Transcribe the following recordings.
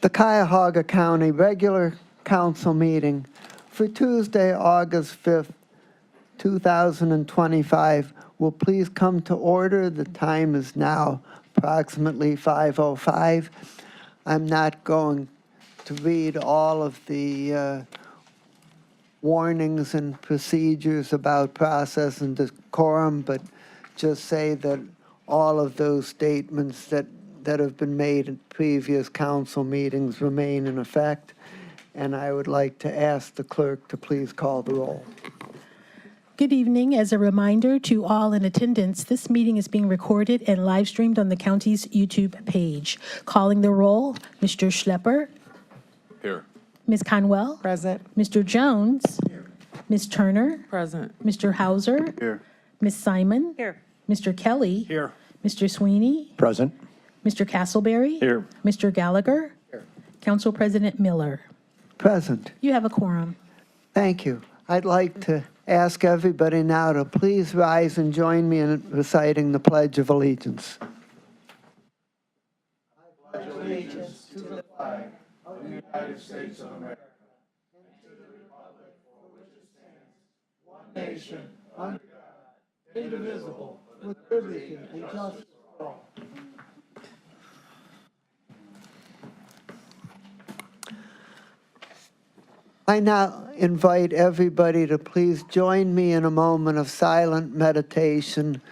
The Cuyahoga County Regular Council meeting for Tuesday, August 5th, 2025 will please come to order. The time is now approximately 5:05. I'm not going to read all of the warnings and procedures about process and decorum, but just say that all of those statements that have been made in previous council meetings remain in effect. And I would like to ask the clerk to please call the roll. Good evening. As a reminder to all in attendance, this meeting is being recorded and live streamed on the county's YouTube page. Calling the roll, Mr. Schlepper. Here. Ms. Conwell. Present. Mr. Jones. Here. Ms. Turner. Present. Mr. Hauser. Here. Ms. Simon. Here. Mr. Kelly. Here. Mr. Sweeney. Present. Mr. Castleberry. Here. Mr. Gallagher. Here. Council President Miller. Present. You have a quorum. Thank you. I'd like to ask everybody now to please rise and join me in reciting the Pledge of Allegiance. I pledge allegiance to the flag of the United States of America and to the republic for which it stands, one nation, under God, indivisible, with liberty and justice for all. I now invite everybody to please join me in a moment of silent meditation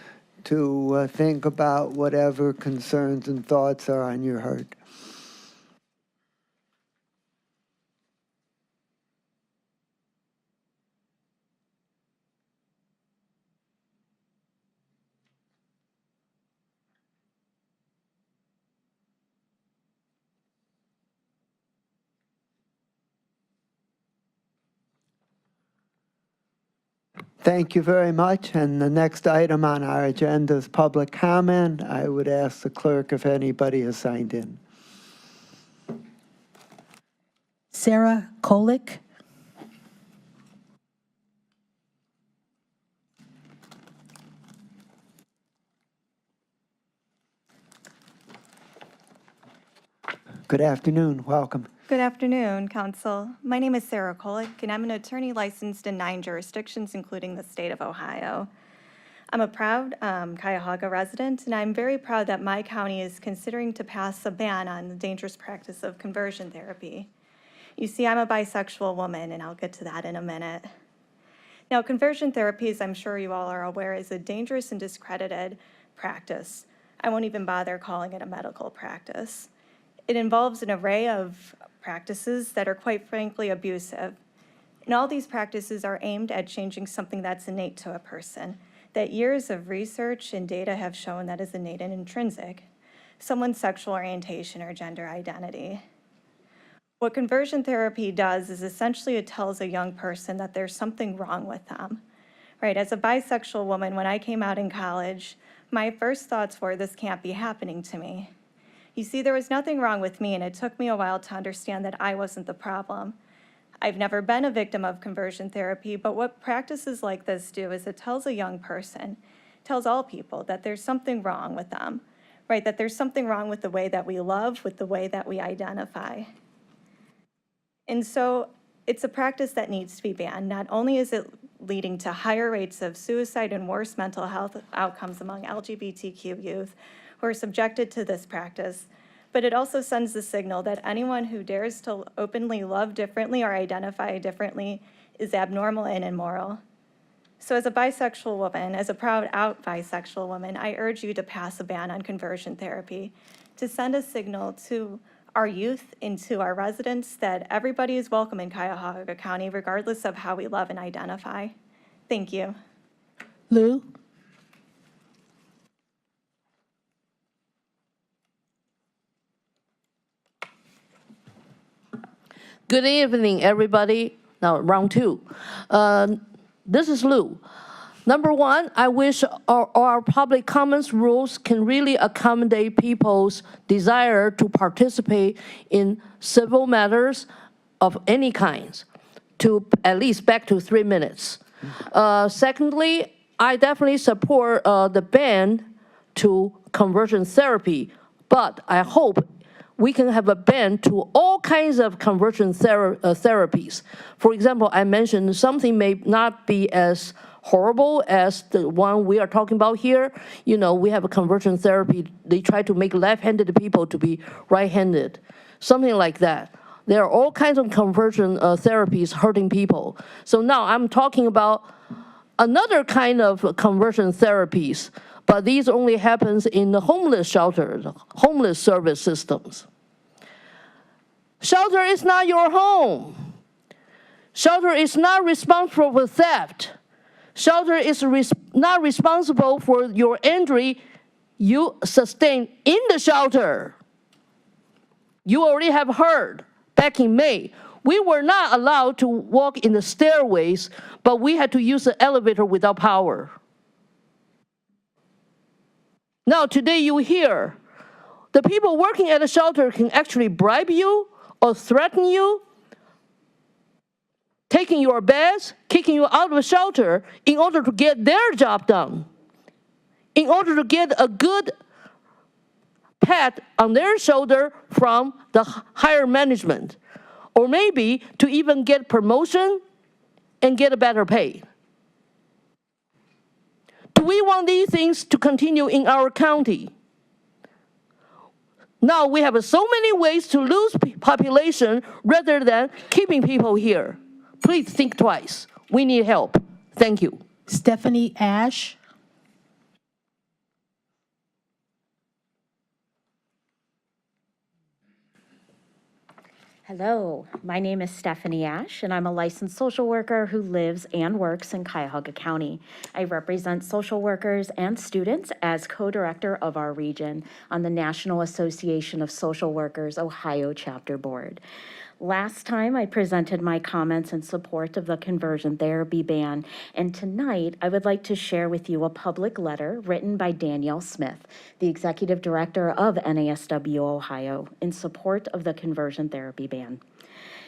to think about whatever concerns and thoughts are on your heart. Thank you very much. And the next item on our agenda is public comment. I would ask the clerk if anybody has signed in. Sarah Kolick. Good afternoon. Welcome. Good afternoon, Council. My name is Sarah Kolick, and I'm an attorney licensed in 9 jurisdictions, including the state of Ohio. I'm a proud Cuyahoga resident, and I'm very proud that my county is considering to pass a ban on the dangerous practice of conversion therapy. You see, I'm a bisexual woman, and I'll get to that in a minute. Now, conversion therapy, as I'm sure you all are aware, is a dangerous and discredited practice. I won't even bother calling it a medical practice. It involves an array of practices that are quite frankly abusive. And all these practices are aimed at changing something that's innate to a person, that years of research and data have shown that is innate and intrinsic, someone's sexual orientation or gender identity. What conversion therapy does is essentially it tells a young person that there's something wrong with them. Right, as a bisexual woman, when I came out in college, my first thoughts were, this can't be happening to me. You see, there was nothing wrong with me, and it took me a while to understand that I wasn't the problem. I've never been a victim of conversion therapy, but what practices like this do is it tells a young person, tells all people that there's something wrong with them, right? That there's something wrong with the way that we love, with the way that we identify. And so it's a practice that needs to be banned. Not only is it leading to higher rates of suicide and worse mental health outcomes among LGBTQ youth, who are subjected to this practice, but it also sends the signal that anyone who dares to openly love differently or identify differently is abnormal and immoral. So as a bisexual woman, as a proud out bisexual woman, I urge you to pass a ban on conversion therapy to send a signal to our youth and to our residents that everybody is welcome in Cuyahoga County, regardless of how we love and identify. Thank you. Lou. Good evening, everybody. Now, round 2. This is Lou. Number 1, I wish our public comments rules can really accommodate people's desire to participate in civil matters of any kinds, to at least back to 3 minutes. Secondly, I definitely support the ban to conversion therapy, but I hope we can have a ban to all kinds of conversion therapies. For example, I mentioned something may not be as horrible as the one we are talking about here. You know, we have a conversion therapy. They try to make left-handed people to be right-handed, something like that. There are all kinds of conversion therapies hurting people. So now I'm talking about another kind of conversion therapies, but these only happens in the homeless shelters, homeless service systems. Shelter is not your home. Shelter is not responsible for theft. Shelter is not responsible for your injury you sustain in the shelter. You already have heard back in May, we were not allowed to walk in the stairways, but we had to use the elevator without power. Now today you hear the people working at the shelter can actually bribe you or threaten you, taking your beds, kicking you out of the shelter in order to get their job done, in order to get a good pat on their shoulder from the higher management, or maybe to even get promotion and get a better pay. Do we want these things to continue in our county? Now we have so many ways to lose population rather than keeping people here. Please think twice. We need help. Thank you. Stephanie Ash. Hello, my name is Stephanie Ash, and I'm a licensed social worker who lives and works in Cuyahoga County. I represent social workers and students as co-director of our region on the National Association of Social Workers Ohio Chapter Board. Last time, I presented my comments in support of the conversion therapy ban, and tonight, I would like to share with you a public letter written by Danielle Smith, the Executive Director of NASW Ohio, in support of the conversion therapy ban.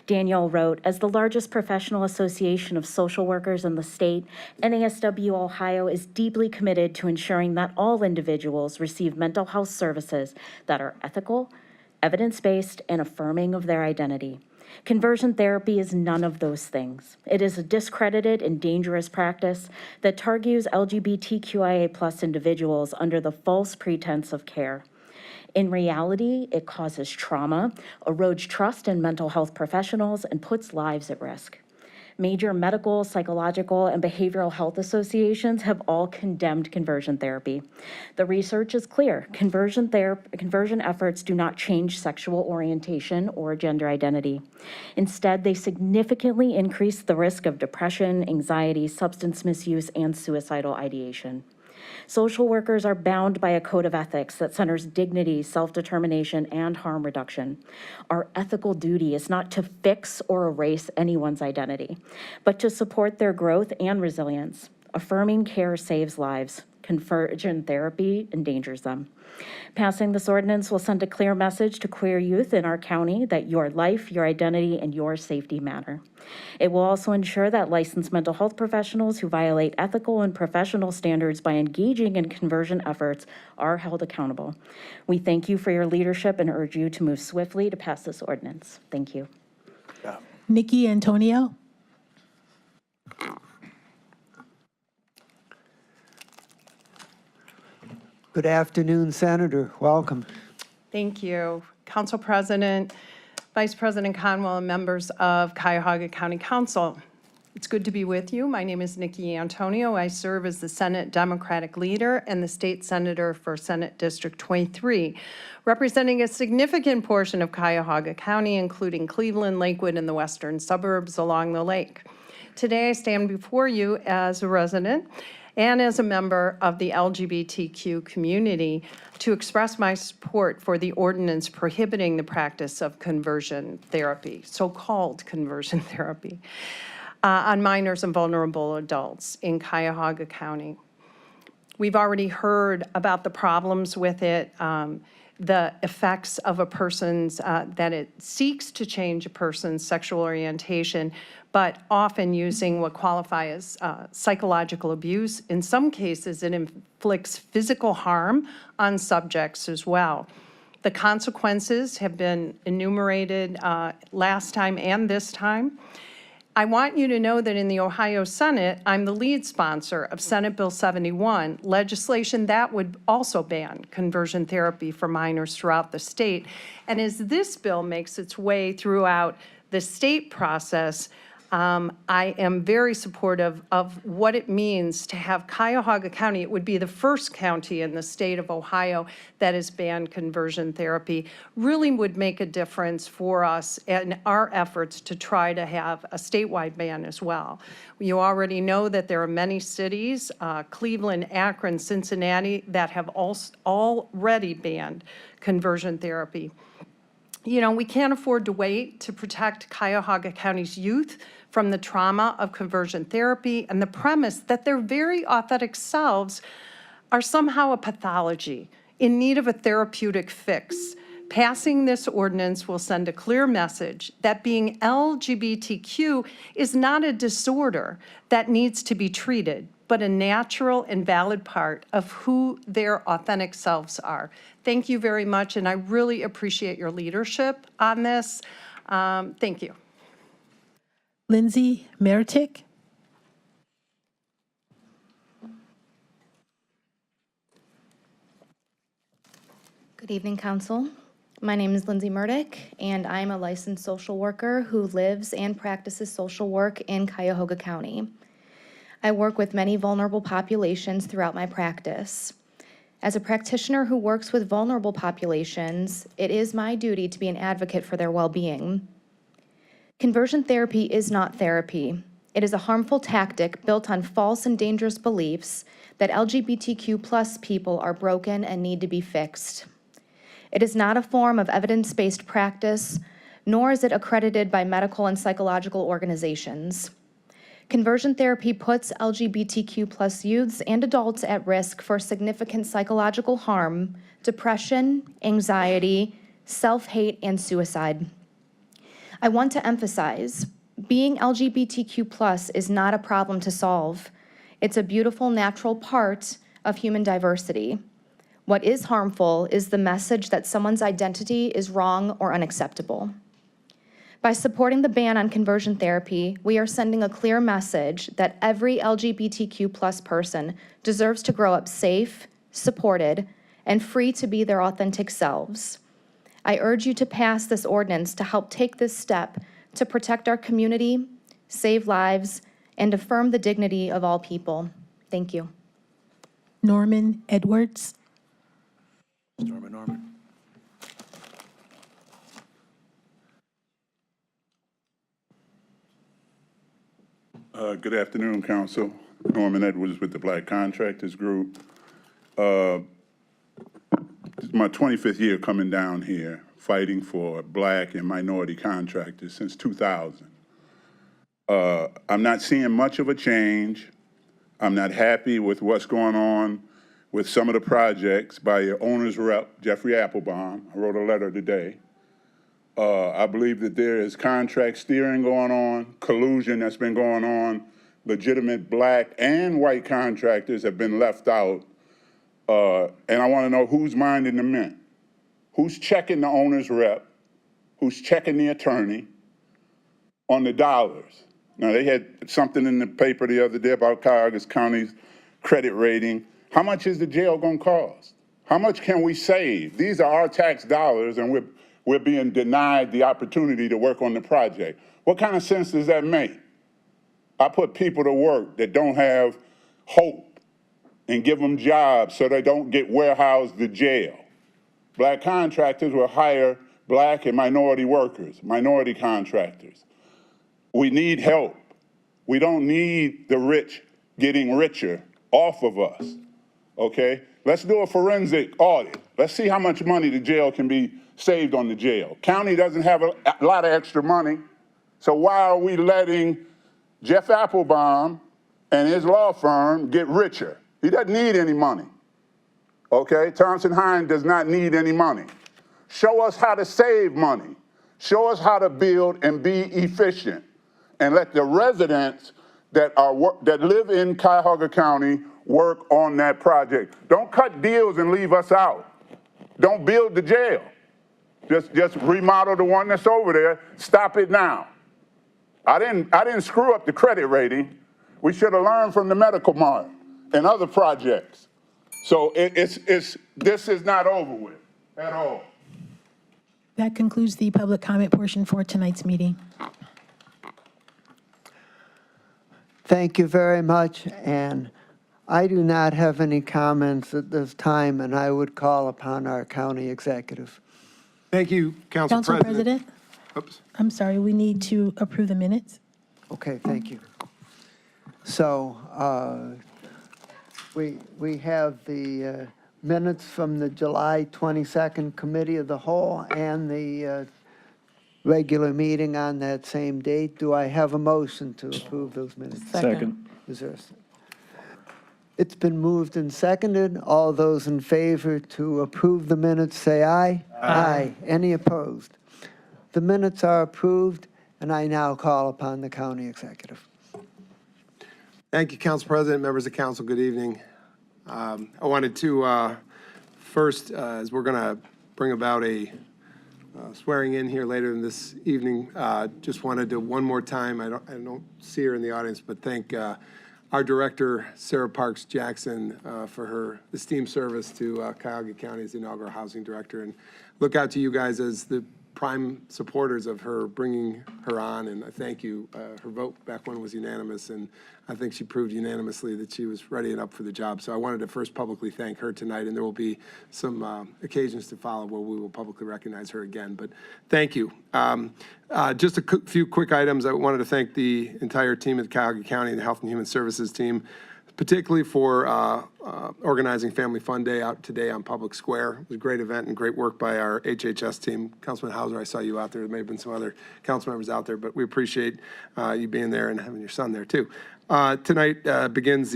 Danielle wrote, as the largest professional association of social workers in the state, NASW Ohio is deeply committed to ensuring that all individuals receive mental health services that are ethical, evidence-based, and affirming of their identity. Conversion therapy is none of those things. It is a discredited and dangerous practice that targets LGBTQIA+ individuals under the false pretense of care. In reality, it causes trauma, erodes trust in mental health professionals, and puts lives at risk. Major medical, psychological, and behavioral health associations have all condemned conversion therapy. The research is clear. Conversion efforts do not change sexual orientation or gender identity. Instead, they significantly increase the risk of depression, anxiety, substance misuse, and suicidal ideation. Social workers are bound by a code of ethics that centers dignity, self-determination, and harm reduction. Our ethical duty is not to fix or erase anyone's identity, but to support their growth and resilience. Affirming care saves lives. Conversion therapy endangers them. Passing this ordinance will send a clear message to queer youth in our county that your life, your identity, and your safety matter. It will also ensure that licensed mental health professionals who violate ethical and professional standards by engaging in conversion efforts are held accountable. We thank you for your leadership and urge you to move swiftly to pass this ordinance. Thank you. Nikki Antonio. Good afternoon, Senator. Welcome. Thank you. Council President, Vice President Conwell, and members of Cuyahoga County Council. It's good to be with you. My name is Nikki Antonio. I serve as the Senate Democratic leader and the state senator for Senate District 23, representing a significant portion of Cuyahoga County, including Cleveland, Lakewood, and the western suburbs along the lake. Today, I stand before you as a resident and as a member of the LGBTQ community to express my support for the ordinance prohibiting the practice of conversion therapy, so-called conversion therapy, on minors and vulnerable adults in Cuyahoga County. We've already heard about the problems with it, the effects of a person's, that it seeks to change a person's sexual orientation, but often using what qualify as psychological abuse. In some cases, it inflicts physical harm on subjects as well. The consequences have been enumerated last time and this time. I want you to know that in the Ohio Senate, I'm the lead sponsor of Senate Bill 71, legislation that would also ban conversion therapy for minors throughout the state. And as this bill makes its way throughout the state process, I am very supportive of what it means to have Cuyahoga County. It would be the first county in the state of Ohio that has banned conversion therapy. Really would make a difference for us in our efforts to try to have a statewide ban as well. You already know that there are many cities, Cleveland, Akron, Cincinnati, that have already banned conversion therapy. You know, we can't afford to wait to protect Cuyahoga County's youth from the trauma of conversion therapy and the premise that their very authentic selves are somehow a pathology in need of a therapeutic fix. Passing this ordinance will send a clear message that being LGBTQ is not a disorder that needs to be treated, but a natural and valid part of who their authentic selves are. Thank you very much, and I really appreciate your leadership on this. Thank you. Lindsay Meritic. Good evening, Council. My name is Lindsay Murdick, and I'm a licensed social worker who lives and practices social work in Cuyahoga County. I work with many vulnerable populations throughout my practice. As a practitioner who works with vulnerable populations, it is my duty to be an advocate for their well-being. Conversion therapy is not therapy. It is a harmful tactic built on false and dangerous beliefs that LGBTQ+ people are broken and need to be fixed. It is not a form of evidence-based practice, nor is it accredited by medical and psychological organizations. Conversion therapy puts LGBTQ+ youths and adults at risk for significant psychological harm, depression, anxiety, self-hate, and suicide. I want to emphasize, being LGBTQ+ is not a problem to solve. It's a beautiful, natural part of human diversity. What is harmful is the message that someone's identity is wrong or unacceptable. By supporting the ban on conversion therapy, we are sending a clear message that every LGBTQ+ person deserves to grow up safe, supported, and free to be their authentic selves. I urge you to pass this ordinance to help take this step to protect our community, save lives, and affirm the dignity of all people. Thank you. Norman Edwards. Norman. Good afternoon, Council. Norman Edwards with the Black Contractors Group. This is my 25th year coming down here, fighting for Black and minority contractors since 2000. I'm not seeing much of a change. I'm not happy with what's going on with some of the projects by your owner's rep, Jeffrey Applebaum. I wrote a letter today. I believe that there is contract steering going on, collusion that's been going on. Legitimate Black and white contractors have been left out. And I want to know who's minding the mint. Who's checking the owner's rep? Who's checking the attorney on the dollars? Now, they had something in the paper the other day about Cuyahoga County's credit rating. How much is the jail going to cost? How much can we save? These are our tax dollars, and we're being denied the opportunity to work on the project. What kind of sense does that make? I put people to work that don't have hope and give them jobs so they don't get warehoused to jail. Black contractors will hire Black and minority workers, minority contractors. We need help. We don't need the rich getting richer off of us, okay? Let's do a forensic audit. Let's see how much money the jail can be saved on the jail. County doesn't have a lot of extra money, so why are we letting Jeff Applebaum and his law firm get richer? He doesn't need any money, okay? Thompson Hine does not need any money. Show us how to save money. Show us how to build and be efficient, and let the residents that live in Cuyahoga County work on that project. Don't cut deals and leave us out. Don't build the jail. Just remodel the one that's over there. Stop it now. I didn't screw up the credit rating. We should have learned from the medical mart and other projects. So this is not over with at all. That concludes the public comment portion for tonight's meeting. Thank you very much, and I do not have any comments at this time, and I would call upon our county executive. Thank you, Council Council President. President, Oops. I'm sorry, we need to approve the minutes. Okay, thank you. So we have the minutes from the July 22nd Committee of the Whole and the regular meeting on that same date. Do I have a motion to approve those minutes? Second. Is there It's been moved and seconded. All those in favor to approve the minutes, say aye. Aye. Any opposed? The minutes are approved, and I now call upon the county executive. Thank you, Council President, members of council, good evening. I wanted to first, as we're going to bring about a swearing in here later in this evening, just wanted to one more time, I don't see her in the audience, but thank our director, Sarah Parks Jackson, for her esteemed service to Cuyahoga County as the inaugural housing director, and look out to you guys as the prime supporters of her bringing her on, and I thank you. Her vote back when was unanimous, and I think she proved unanimously that she was ready and up for the job. So I wanted to first publicly thank her tonight, and there will be some occasions to follow where we will publicly recognize her again. But thank you. Just a few quick items. I wanted to thank the entire team at Cuyahoga County, the Health and Human Services team, particularly for organizing Family Fun Day out today on Public Square. It was a great event and great work by our HHS team. Councilman Hauser, I saw you out there. There may have been some other council members out there, but we appreciate you being there and having your son there too. Tonight begins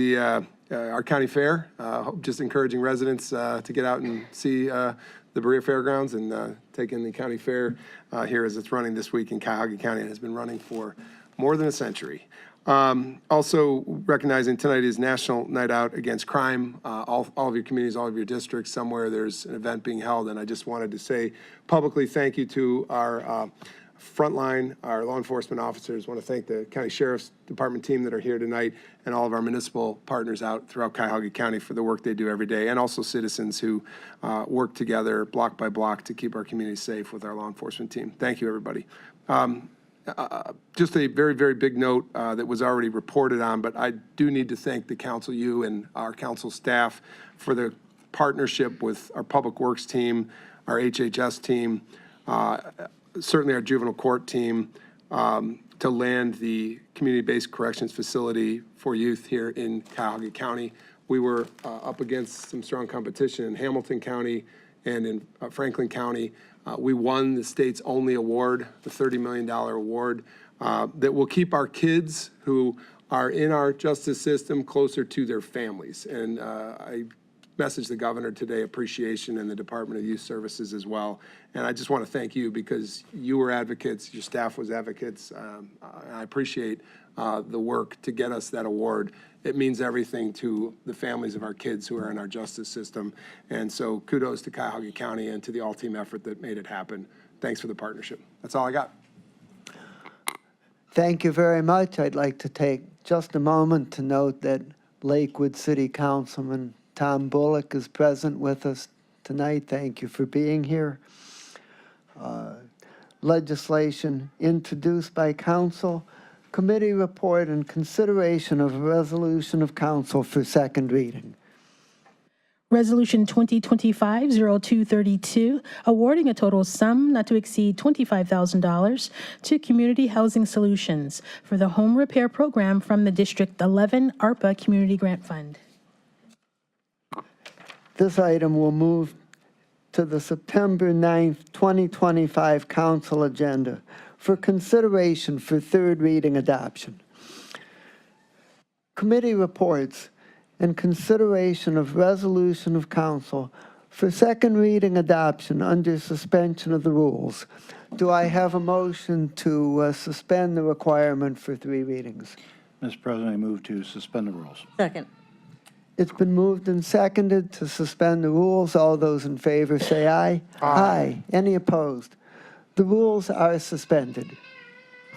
our county fair. Just encouraging residents to get out and see the Berea Fairgrounds and take in the county fair here as it's running this week in Cuyahoga County. It has been running for more than a century. Also recognizing tonight is National Night Out Against Crime. All of your communities, all of your districts, somewhere there's an event being held, and I just wanted to say publicly thank you to our frontline, our law enforcement officers. I want to thank the County Sheriff's Department team that are here tonight and all of our municipal partners out throughout Cuyahoga County for the work they do every day, and also citizens who work together block by block to keep our communities safe with our law enforcement team. Thank you, everybody. Just a very, very big note that was already reported on, but I do need to thank the council, you and our council staff for the partnership with our Public Works team, our HHS team, certainly our juvenile court team, to land the community-based corrections facility for youth here in Cuyahoga County. We were up against some strong competition in Hamilton County and in Franklin County. We won the state's only award, the $30 million award, that will keep our kids who are in our justice system closer to their families. And I messaged the governor today appreciation and the Department of Youth Services as well. And I just want to thank you because you were advocates, your staff was advocates. I appreciate the work to get us that award. It means everything to the families of our kids who are in our justice system. And so kudos to Cuyahoga County and to the all-team effort that made it happen. Thanks for the partnership. That's all I got. Thank you very much. I'd like to take just a moment to note that Lakewood City Councilman Tom Bullock is present with us tonight. Thank you for being here. Legislation introduced by council. Committee report and consideration of a resolution of council for second reading. Resolution 2025-0232, awarding a total sum not to exceed $25,000 to Community Housing Solutions for the home repair program from the District 11 ARPA Community Grant Fund. This item will move to the September 9th, 2025 council agenda for consideration for third reading adoption. Committee reports and consideration of resolution of council for second reading adoption under suspension of the rules. Do I have a motion to suspend the requirement for 3 readings? Mr. President, I move to suspend the rules. Second. It's been moved and seconded to suspend the rules. All those in favor say aye. Aye. Any opposed? The rules are suspended.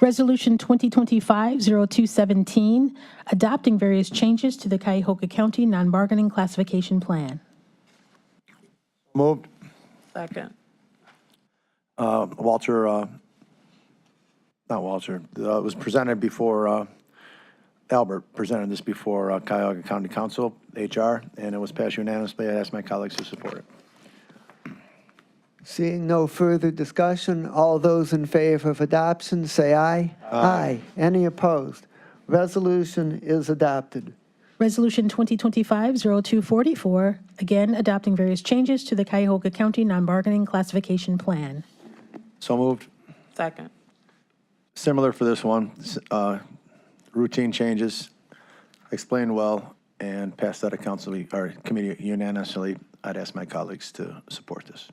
Resolution 2025-0217, adopting various changes to the Cuyahoga County non-bargaining classification plan. Moved. Second. Walter, not Walter, it was presented before, Albert presented this before Cuyahoga County Council, HR, and it was passed unanimously. I ask my colleagues to support it. Seeing no further discussion, all those in favor of adoption say aye. Aye. Any opposed? Resolution is adopted. Resolution 2025-0244, again adopting various changes to the Cuyahoga County non-bargaining classification plan. So moved. Second. Similar for this one, routine changes, explained well, and passed out of council or committee unanimously. I'd ask my colleagues to support this.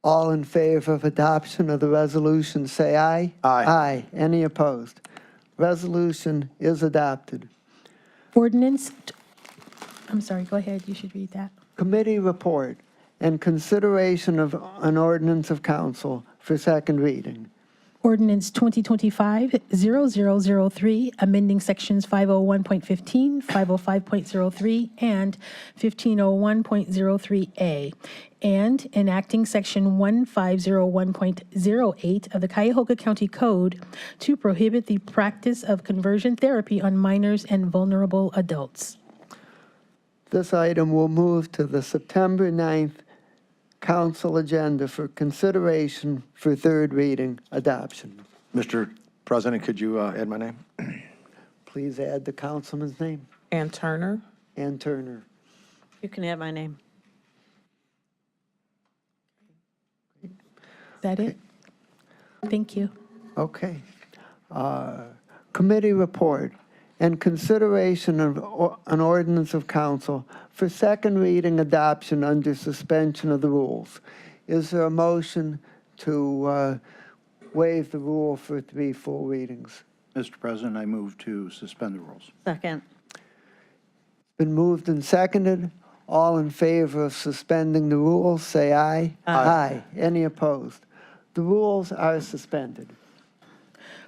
All in favor of adoption of the resolution say aye. Aye. Aye. Any opposed? Resolution is adopted. Ordinance, I'm sorry, go ahead, you should read that. Committee report and consideration of an ordinance of council for second reading. Ordinance 2025-0003, amending sections 501.15, 505.03, and 1501.03A, and enacting section 1501.08 of the Cuyahoga County Code to prohibit the practice of conversion therapy on minors and vulnerable adults. This item will move to the September 9th council agenda for consideration for third reading adoption. Mr. President, could you add my name? Please add the councilman's name. Ann Turner. Ann Turner. You can add my name. Is that it? Thank you. Okay. Committee report and consideration of an ordinance of council for second reading adoption under suspension of the rules. Is there a motion to waive the rule for 3 full readings? Mr. President, I move to suspend the rules. Second. Been moved and seconded. All in favor of suspending the rules, say aye. Aye. Any opposed? The rules are suspended.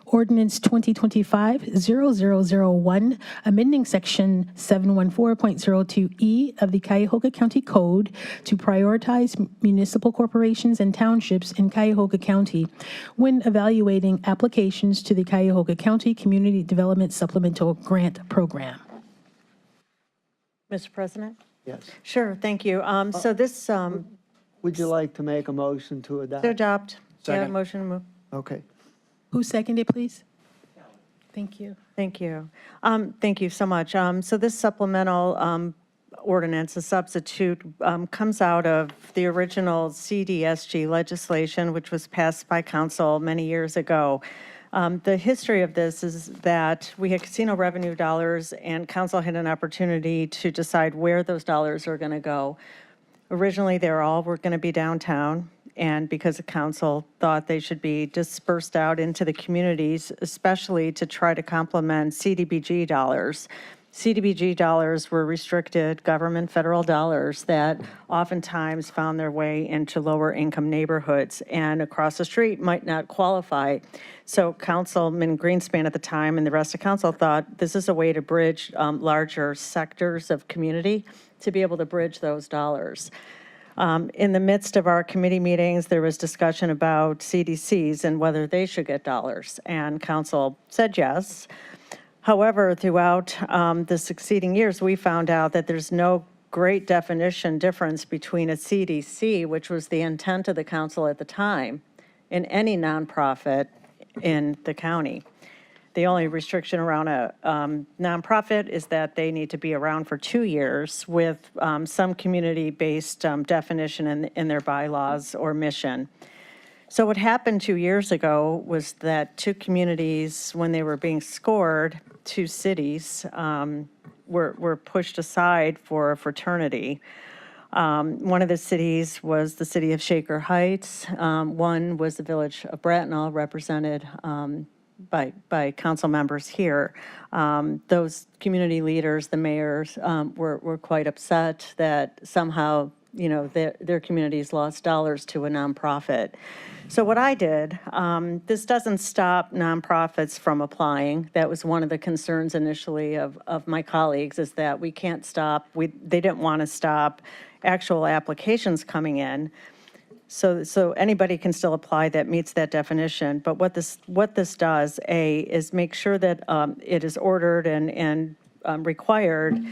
Ordinance 2025-0001, amending section 714.02E of the Cuyahoga County Code to prioritize municipal corporations and townships in Cuyahoga County when evaluating applications to the Cuyahoga County Community Development Supplemental Grant Program. Mr. President? Yes. Sure, thank you. So this, Would you like to make a motion to adopt? to adopt. Yeah, Second. motion to move. Okay. Who seconded, please? Thank you. Thank you. Thank you so much. So this supplemental ordinance, a substitute, comes out of the original CDSG legislation, which was passed by council many years ago. The history of this is that we had casino revenue dollars, and council had an opportunity to decide where those dollars are going to go. Originally, they were going to be downtown, and because the council thought they should be dispersed out into the communities, especially to try to complement CDBG dollars. CDBG dollars were restricted government federal dollars that oftentimes found their way into lower income neighborhoods and across the street might not qualify. So Councilman Greenspan at the time and the rest of council thought this is a way to bridge larger sectors of community to be able to bridge those dollars. In the midst of our committee meetings, there was discussion about CDCs and whether they should get dollars, and council said yes. However, throughout the succeeding years, we found out that there's no great definition difference between a CDC, which was the intent of the council at the time, and any nonprofit in the county. The only restriction around a nonprofit is that they need to be around for 2 years with some community-based definition in their bylaws or mission. So what happened 2 years ago was that 2 communities, when they were being scored, 2 cities were pushed aside for a fraternity. One of the cities was the city of Shaker Heights. One was the village of Bracknell, represented by council members here. Those community leaders, the mayors, were quite upset that somehow, their communities lost dollars to a nonprofit. So what I did, this doesn't stop nonprofits from applying. That was one of the concerns initially of my colleagues, is that we can't stop, they didn't want to stop actual applications coming in. So anybody can still apply that meets that definition. But what this does, is make sure that it is ordered and required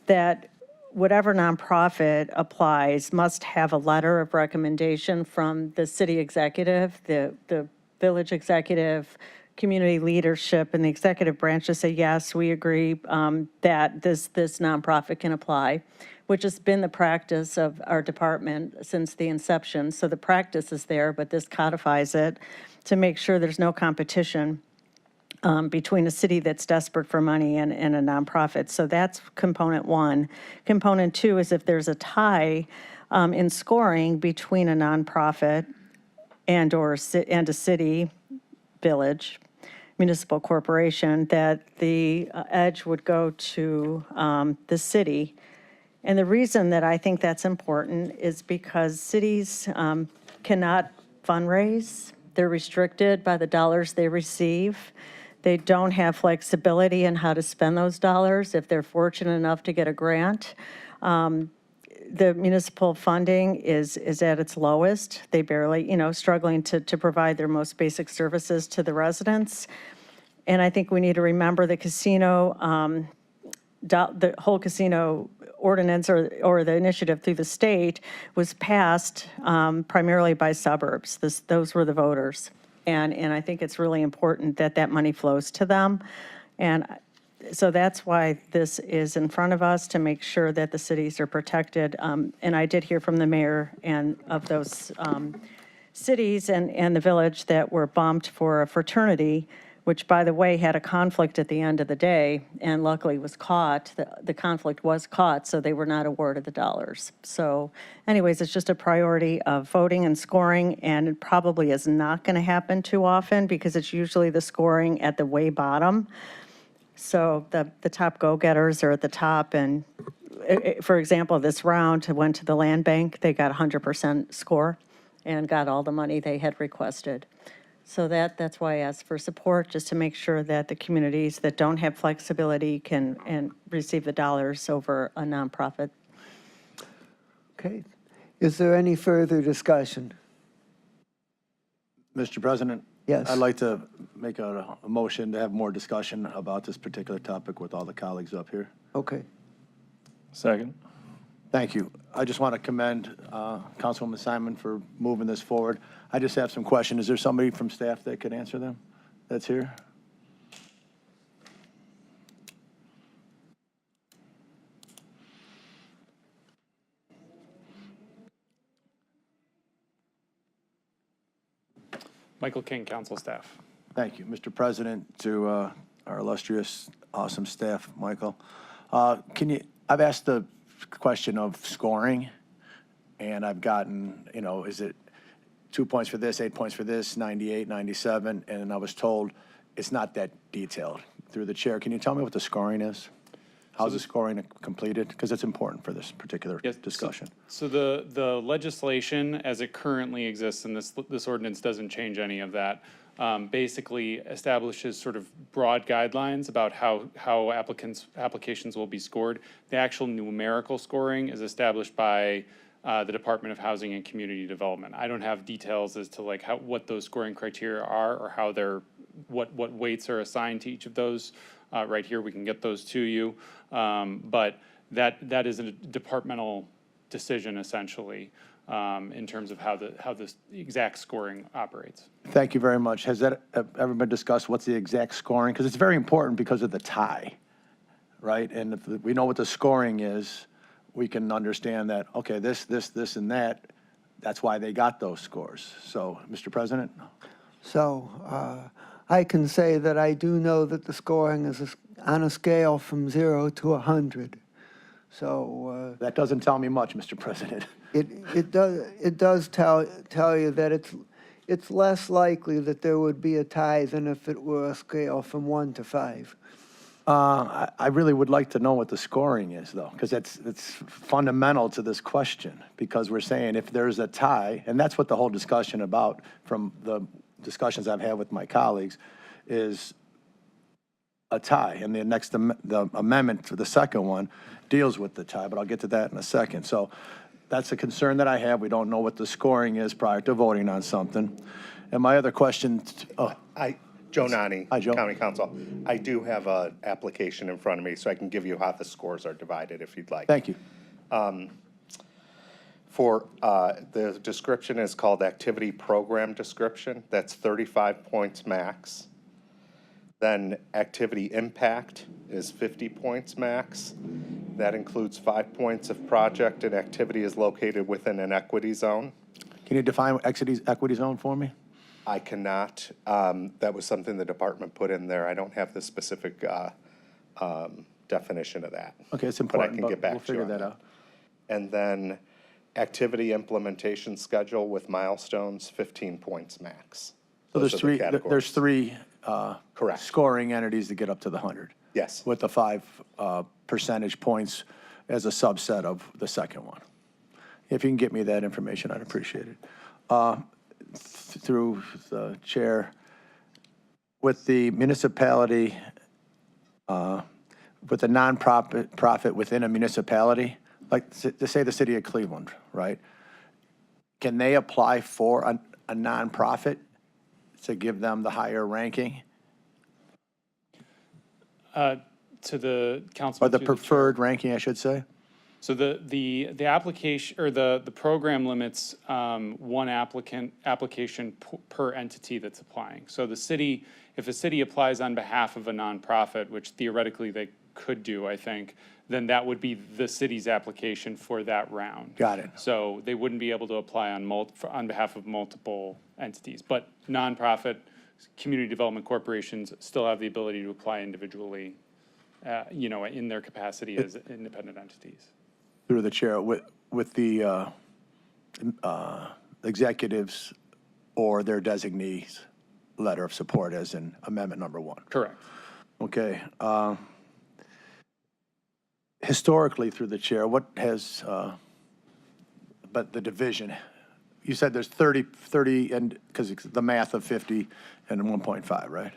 that whatever nonprofit applies must have a letter of recommendation from the city executive, the village executive, community leadership, and the executive branch to say, yes, we agree that this nonprofit can apply, which has been the practice of our department since the inception. So the practice is there, but this codifies it to make sure there's no competition between a city that's desperate for money and a nonprofit. So that's component one. Component two is if there's a tie in scoring between a nonprofit and a city, village, municipal corporation, that the edge would go to the city. And the reason that I think that's important is because cities cannot fundraise. They're restricted by the dollars they receive. They don't have flexibility in how to spend those dollars if they're fortunate enough to get a grant. The municipal funding is at its lowest. They barely, struggling to provide their most basic services to the residents. And I think we need to remember the casino, the whole casino ordinance or the initiative through the state was passed primarily by suburbs. Those were the voters. And I think it's really important that that money flows to them. And so that's why this is in front of us, to make sure that the cities are protected. And I did hear from the mayor and of those cities and the village that were bumped for a fraternity, which, by the way, had a conflict at the end of the day and luckily was caught. The conflict was caught, so they were not awarded the dollars. So anyways, it's just a priority of voting and scoring, and it probably is not going to happen too often because it's usually the scoring at the way bottom. So the top go-getters are at the top, and for example, this round went to the land bank. They got 100% score and got all the money they had requested. So that's why I asked for support, just to make sure that the communities that don't have flexibility can receive the dollars over a nonprofit. Okay. Is there any further discussion? Mr. President? Yes. I'd like to make a motion to have more discussion about this particular topic with all the colleagues up here. Okay. Second. Thank you. I just want to commend Councilwoman Simon for moving this forward. I just have some questions. Is there somebody from staff that could answer them that's here? Michael King, council staff. Thank you, Mr. President, to our illustrious, awesome staff, Michael. I've asked the question of scoring, and I've gotten, is it 2 points for this, 8 points for this, 98, 97, and I was told it's not that detailed. Through the chair, can you tell me what the scoring is? How's the scoring completed? Because it's important for this particular discussion. So the legislation as it currently exists, and this ordinance doesn't change any of that, basically establishes sort of broad guidelines about how applications will be scored. The actual numerical scoring is established by the Department of Housing and Community Development. I don't have details as to what those scoring criteria are or how what weights are assigned to each of those. Right here, we can get those to you, but that is a departmental decision essentially in terms of how this exact scoring operates. Thank you very much. Has that ever been discussed? What's the exact scoring? Because it's very important because of the tie, right? And if we know what the scoring is, we can understand that, okay, this, and that, that's why they got those scores. So, Mr. President? So I can say that I do know that the scoring is on a scale from 0 to 100. So that doesn't tell me much, Mr. President. It does tell you that it's less likely that there would be a tie than if it were a scale from 1 to 5. I really would like to know what the scoring is, though, because it's fundamental to this question, because we're saying if there's a tie, and that's what the whole discussion about from the discussions I've had with my colleagues, is a tie. And the amendment to the second one deals with the tie, but I'll get to that in a second. So that's a concern that I have. We don't know what the scoring is prior to voting on something. And my other question, Joe Nani, Hi, Joe. County Council. I do have an application in front of me, so I can give you how the scores are divided if you'd like. thank you. For, the description is called activity program description. That's 35 points max. Then activity impact is 50 points max. That includes 5 points if project and activity is located within an equity zone. Can you define equity zone for me? I cannot. That was something the department put in there. I don't have the specific definition of that. Okay, it's important, but I can get back we'll to you figure on that out. And then activity implementation schedule with milestones, 15 points max. So Those there's are the three, categories. three Correct. scoring entities to get up to the 100. Yes. With the 5 percentage points as a subset of the second one. If you can get me that information, I'd appreciate it. Through the chair, with the municipality, with a nonprofit within a municipality, like to say the city of Cleveland, right? Can they apply for a nonprofit to give them the higher ranking? To the council. Or the preferred ranking, I should say? So the application, or the program limits one application per entity that's applying. So the city, if a city applies on behalf of a nonprofit, which theoretically they could do, I think, then that would be the city's application for that round. Got it. So they wouldn't be able to apply on behalf of multiple entities. But nonprofit community development corporations still have the ability to apply individually, in their capacity as independent entities. Through the chair, with the executives or their designees letter of support as in amendment number 1. Correct. Okay. Historically, through the chair, what has, but the division, you said there's 30, and because it's the math of 50 and 1.5, right?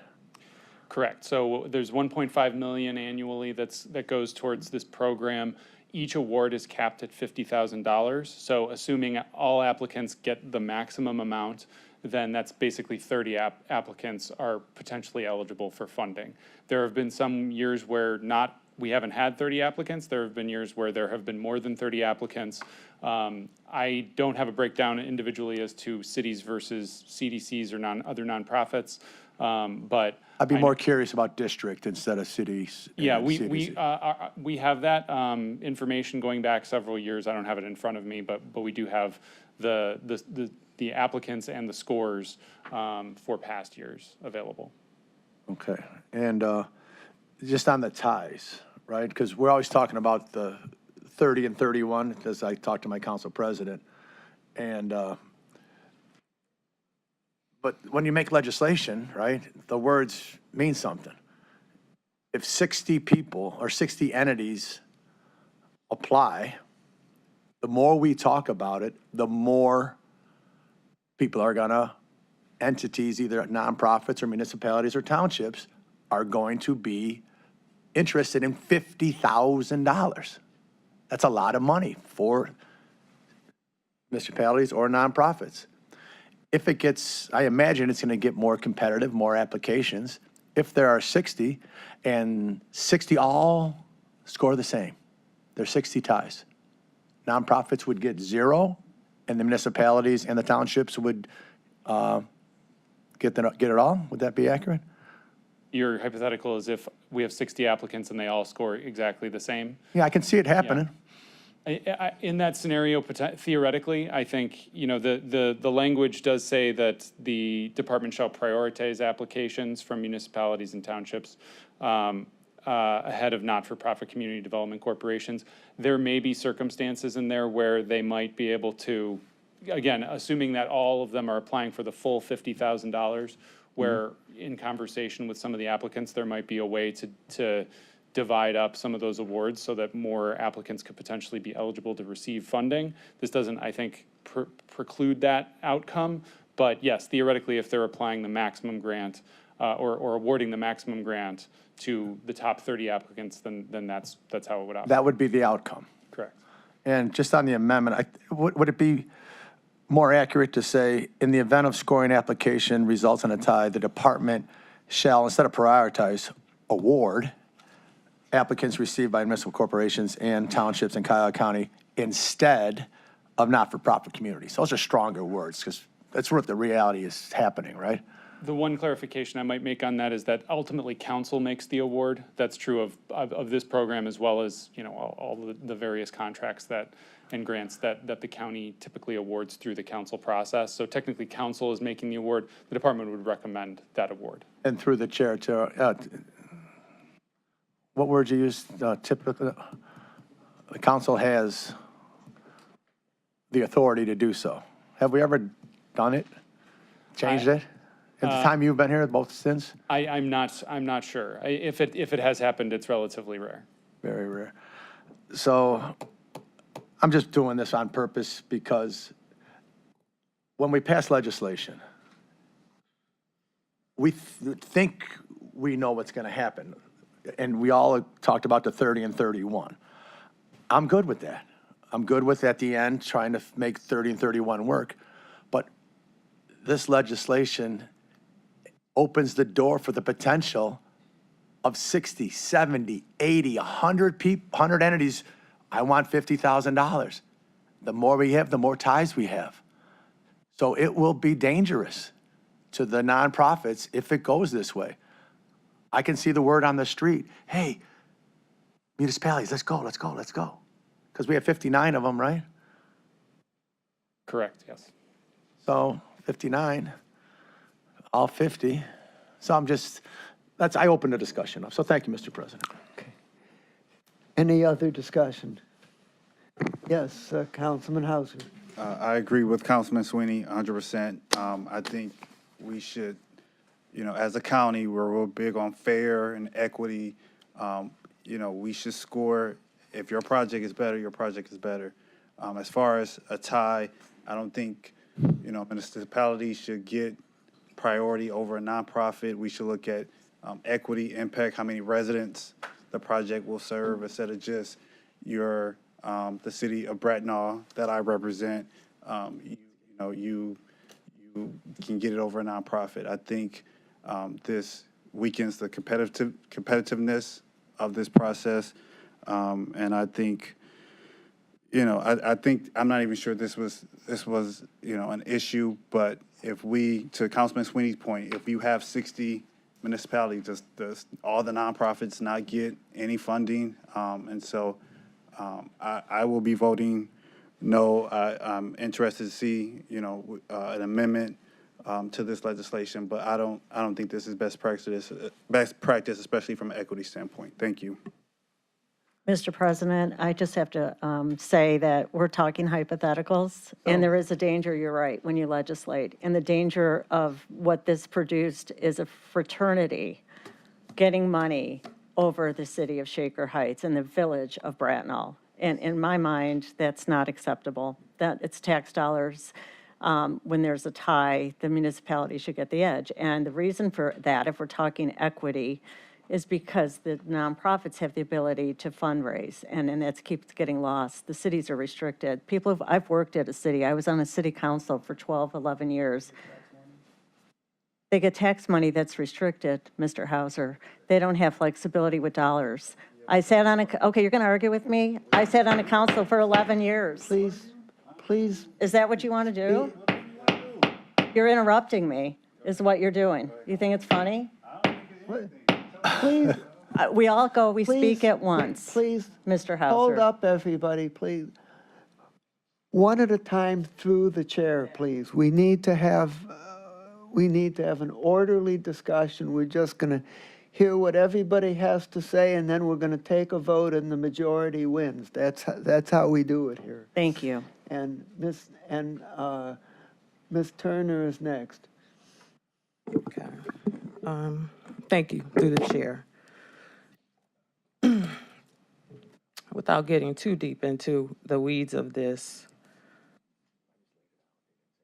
Correct. So there's 1.5 million annually that goes towards this program. Each award is capped at $50,000. So assuming all applicants get the maximum amount, then that's basically 30 applicants are potentially eligible for funding. There have been some years where we haven't had 30 applicants. There have been years where there have been more than 30 applicants. I don't have a breakdown individually as to cities versus CDCs or other nonprofits, but I'd be more curious about district instead of cities. yeah, and CDC. we have that information going back several years. I don't have it in front of me, but we do have the applicants and the scores for past years available. Okay, and just on the ties, right? Because we're always talking about the 30 and 31, because I talked to my council president, and but when you make legislation, right, the words mean something. If 60 people or 60 entities apply, the more we talk about it, the more people are gonna, entities, either nonprofits or municipalities or townships, are going to be interested in $50,000. That's a lot of money for municipalities or nonprofits. If it gets, I imagine it's gonna get more competitive, more applications. If there are 60 and 60 all score the same, there's 60 ties. Nonprofits would get 0 and the municipalities and the townships would get it all? Would that be accurate? Your hypothetical is if we have 60 applicants and they all score exactly the same. Yeah, I can see it happening. In that scenario, theoretically, I think, the language does say that the department shall prioritize applications from municipalities and townships ahead of not-for-profit community development corporations. There may be circumstances in there where they might be able to again, assuming that all of them are applying for the full $50,000, where in conversation with some of the applicants, there might be a way to divide up some of those awards so that more applicants could potentially be eligible to receive funding. This doesn't, I think, preclude that outcome, but yes, theoretically, if they're applying the maximum grant or awarding the maximum grant to the top 30 applicants, then that's how it would operate. That would be the outcome. Correct. And just on the amendment, would it be more accurate to say, in the event of scoring application results in a tie, the department shall, instead of prioritize, award applicants received by municipal corporations and townships in Cuyahoga County instead of not-for-profit communities? Those are stronger words, because that's what the reality is happening, right? The one clarification I might make on that is that ultimately council makes the award. That's true of this program as well as, all the various contracts and grants that the county typically awards through the council process. So technically council is making the award. The department would recommend that award. And through the chair, to, what words you use typically? The council has the authority to do so. Have we ever done it? Changed it? At the time you've been here, both since? I'm not sure. If it has happened, it's relatively rare. Very rare. So I'm just doing this on purpose because when we pass legislation, we think we know what's going to happen. And we all talked about the 30 and 31. I'm good with that. I'm good with, at the end, trying to make 30 and 31 work. But this legislation opens the door for the potential of 60, 70, 80, 100 people, 100 entities. I want $50,000. The more we have, the more ties we have. So it will be dangerous to the nonprofits if it goes this way. I can see the word on the street, hey, municipalities, let's go, let's go, let's go. Because we have 59 of them, right? Correct, yes. So 59, all 50. So I opened the discussion up. So thank you, Mr. President. Okay. Any other discussion? Yes, Councilman Hauser. I agree with Councilman Sweeney 100%. I think we should, as a county, we're real big on fair and equity. We should score. If your project is better, your project is better. As far as a tie, I don't think, municipalities should get priority over a nonprofit. We should look at equity, impact, how many residents the project will serve, instead of just the city of Bracknell that I represent. You can get it over a nonprofit. I think this weakens the competitiveness of this process, and I think, I think I'm not even sure this was an issue, but if to Councilman Sweeney's point, if you have 60 municipalities, does all the nonprofits not get any funding? And so I will be voting no. I'm interested to see an amendment to this legislation, but I don't think this is best practice, especially from an equity standpoint. Thank you. Mr. President, I just have to say that we're talking hypotheticals, and there is a danger, you're right, when you legislate. And the danger of what this produced is a fraternity getting money over the city of Shaker Heights and the village of Bracknell. And in my mind, that's not acceptable. That it's tax dollars. When there's a tie, the municipality should get the edge. And the reason for that, if we're talking equity, is because the nonprofits have the ability to fundraise, and that keeps getting lost. The cities are restricted. I've worked at a city. I was on a city council for 12, 11 years. They get tax money that's restricted, Mr. Hauser. They don't have flexibility with dollars. I sat on okay, you're going to argue with me? I sat on a council for 11 years. Please. Is that what you want to do? You're interrupting me, is what you're doing. You think it's funny? Please. We speak at once. Please. Mr. Hauser. Hold up, everybody, please. One at a time through the chair, please. We need to have an orderly discussion. We're just going to hear what everybody has to say, and then we're going to take a vote, and the majority wins. That's how we do it here. Thank you. And Ms. Turner is next. Okay. Thank you, through the chair. Without getting too deep into the weeds of this,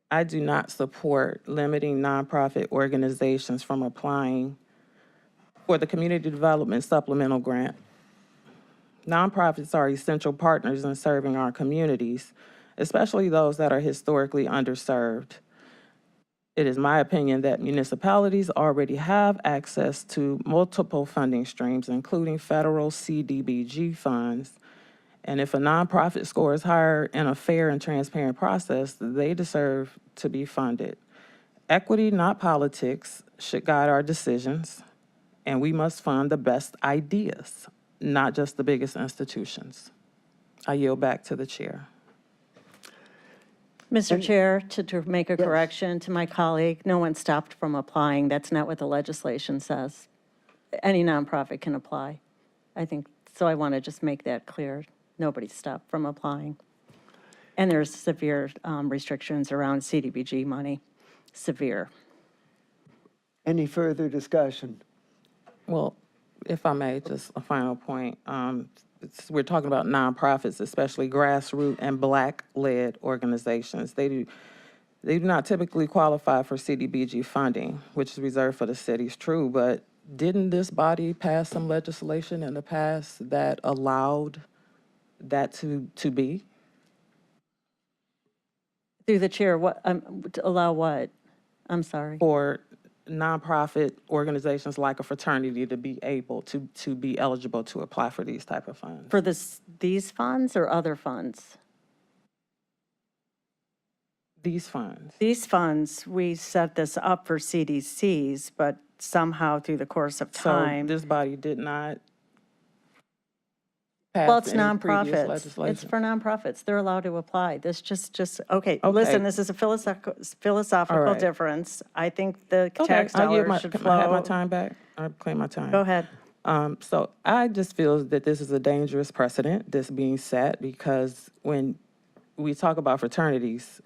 I do not support limiting nonprofit organizations from applying for the Community Development Supplemental Grant. Nonprofits are essential partners in serving our communities, especially those that are historically underserved. It is my opinion that municipalities already have access to multiple funding streams, including federal CDBG funds. And if a nonprofit scores higher in a fair and transparent process, they deserve to be funded. Equity, not politics, should guide our decisions, and we must fund the best ideas, not just the biggest institutions. I yield back to the chair. Mr. Chair, to make a correction to my colleague, no one stopped from applying. That's not what the legislation says. Any nonprofit can apply. I think, so I want to just make that clear. Nobody stopped from applying. And there's severe restrictions around CDBG money, severe. Any further discussion? Well, if I may, just a final point. We're talking about nonprofits, especially grassroots and Black-led organizations. They do not typically qualify for CDBG funding, which is reserved for the cities, true, but didn't this body pass some legislation in the past that allowed that to be? Through the chair, what, to allow what? I'm sorry. For nonprofit organizations like a fraternity to be able to be eligible to apply for these type of funds? For these funds or other funds? These funds. These funds, we set this up for CDCs, but somehow through the course of time. So this body did not Well, pass it's any previous nonprofits. It's legislation? for nonprofits. They're allowed to apply. This okay, Okay. listen, this is a philosophical All right. difference. I think the Okay, tax I yield dollars should can I have my flow. time back? I claim my time. Go ahead. So I just feel that this is a dangerous precedent that's being set, because when we talk about fraternities,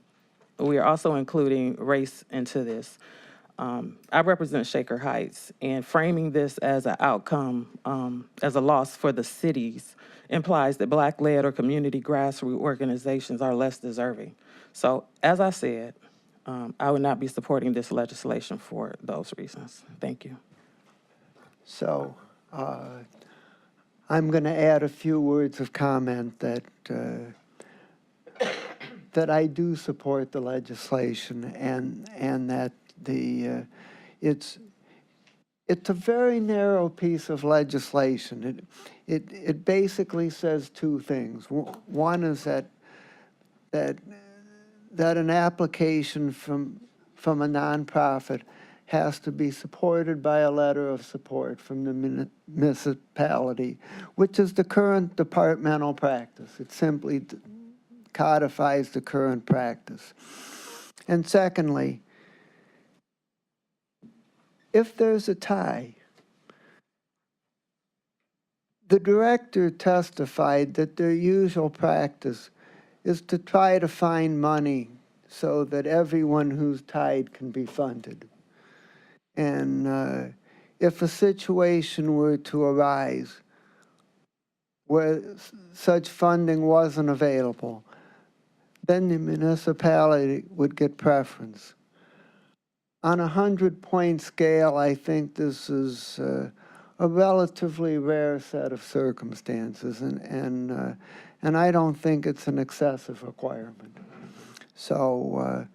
we are also including race into this. I represent Shaker Heights, and framing this as an outcome, as a loss for the cities, implies that Black-led or community grassroots organizations are less deserving. So, as I said, I would not be supporting this legislation for those reasons. Thank you. So I'm going to add a few words of comment that I do support the legislation, and that it's a very narrow piece of legislation. It basically says two things. One is that an application from a nonprofit has to be supported by a letter of support from the municipality, which is the current departmental practice. It simply codifies the current practice. And secondly, if there's a tie, the director testified that their usual practice is to try to find money so that everyone who's tied can be funded. And if a situation were to arise where such funding wasn't available, then the municipality would get preference. On a 100-point scale, I think this is a relatively rare set of circumstances, and I don't think it's an excessive requirement. So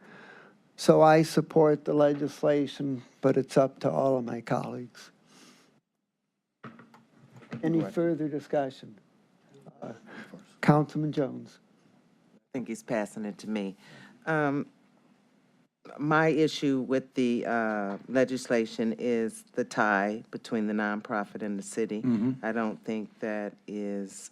I support the legislation, but it's up to all of my colleagues. Any further discussion? Councilman Jones. I think he's passing it to me. My issue with the legislation is the tie between the nonprofit and the city. I don't think that is,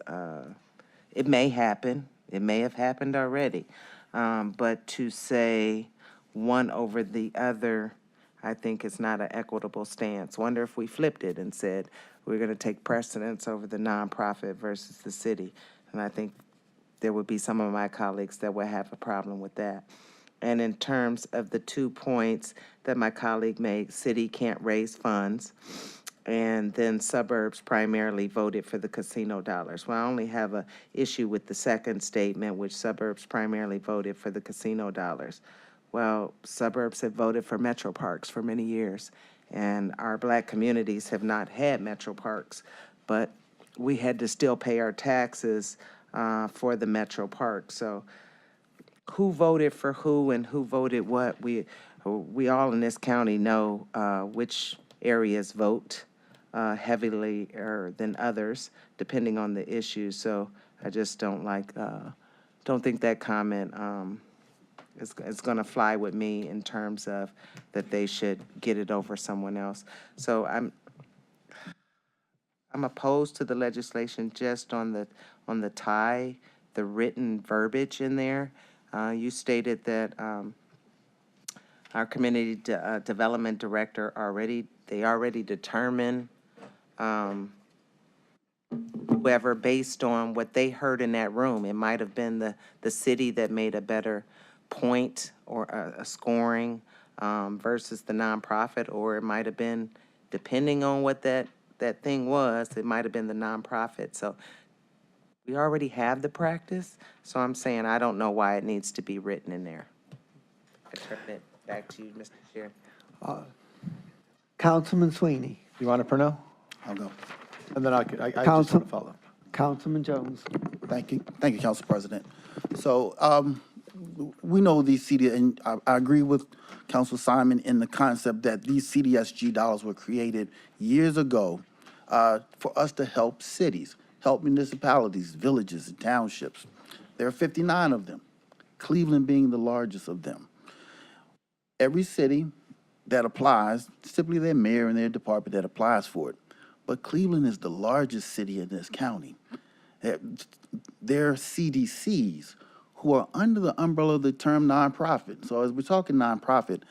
it may happen. It may have happened already. But to say one over the other, I think is not an equitable stance. Wonder if we flipped it and said we're going to take precedence over the nonprofit versus the city. And I think there would be some of my colleagues that would have a problem with that. And in terms of the 2 points that my colleague made, city can't raise funds, and then suburbs primarily voted for the casino dollars. Well, I only have a issue with the second statement, which suburbs primarily voted for the casino dollars. Well, suburbs have voted for metro parks for many years, and our Black communities have not had metro parks, but we had to still pay our taxes for the metro park. So who voted for who and who voted what, we all in this county know which areas vote heavily than others, depending on the issue. So I just don't think that comment is going to fly with me in terms of that they should get it over someone else. So I'm opposed to the legislation just on the tie, the written verbiage in there. You stated that our community development director already determined whoever based on what they heard in that room. It might have been the city that made a better point or a scoring versus the nonprofit, or it might have been, depending on what that thing was, it might have been the nonprofit. So we already have the practice, so I'm saying I don't know why it needs to be written in there. I turn it back to you, Mr. Chair. Councilman Sweeney. You want it, Purnell? I'll go. And then I just want Council- to follow. Councilman Jones. Thank you, Council President. So we know these CD, and I agree with Council Simon in the concept that these CDSG dollars were created years ago for us to help cities, help municipalities, villages, and townships. There are 59 of them, Cleveland being the largest of them. Every city that applies, simply their mayor and their department that applies for it. But Cleveland is the largest city in this county. There are CDCs who are under the umbrella of the term nonprofit. So as we're talking nonprofit,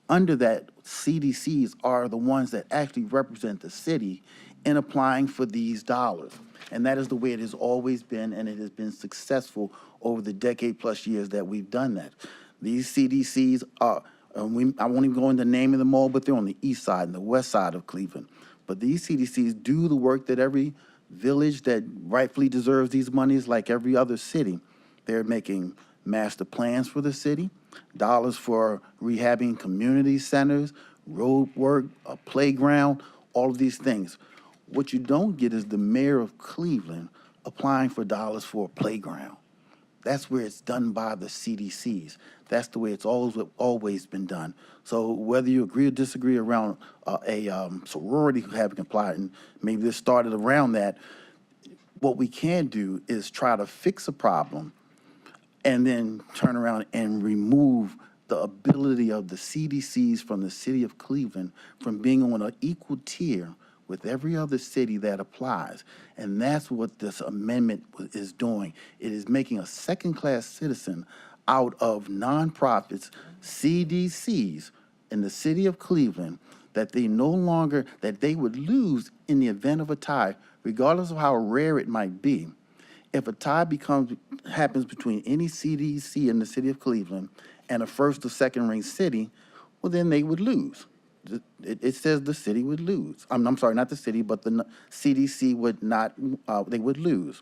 under that, CDCs are the ones that actually represent the city in applying for these dollars. And that is the way it has always been, and it has been successful over the decade-plus years that we've done that. These CDCs are, I won't even go into naming them all, but they're on the east side and the west side of Cleveland. But these CDCs do the work that every village that rightfully deserves these monies, like every other city. They're making master plans for the city, dollars for rehabbing community centers, road work, a playground, all of these things. What you don't get is the mayor of Cleveland applying for dollars for a playground. That's where it's done by the CDCs. That's the way it's always been done. So whether you agree or disagree around a sorority having applied, and maybe this started around that, what we can do is try to fix a problem and then turn around and remove the ability of the CDCs from the city of Cleveland from being on an equal tier with every other city that applies. And that's what this amendment is doing. It is making a second-class citizen out of nonprofits, CDCs, in the city of Cleveland, that they no longer, that they would lose in the event of a tie, regardless of how rare it might be. If a tie happens between any CDC in the city of Cleveland and a first or second ring city, well, then they would lose. It says the city would lose. I'm sorry, not the city, but the CDC would not, they would lose.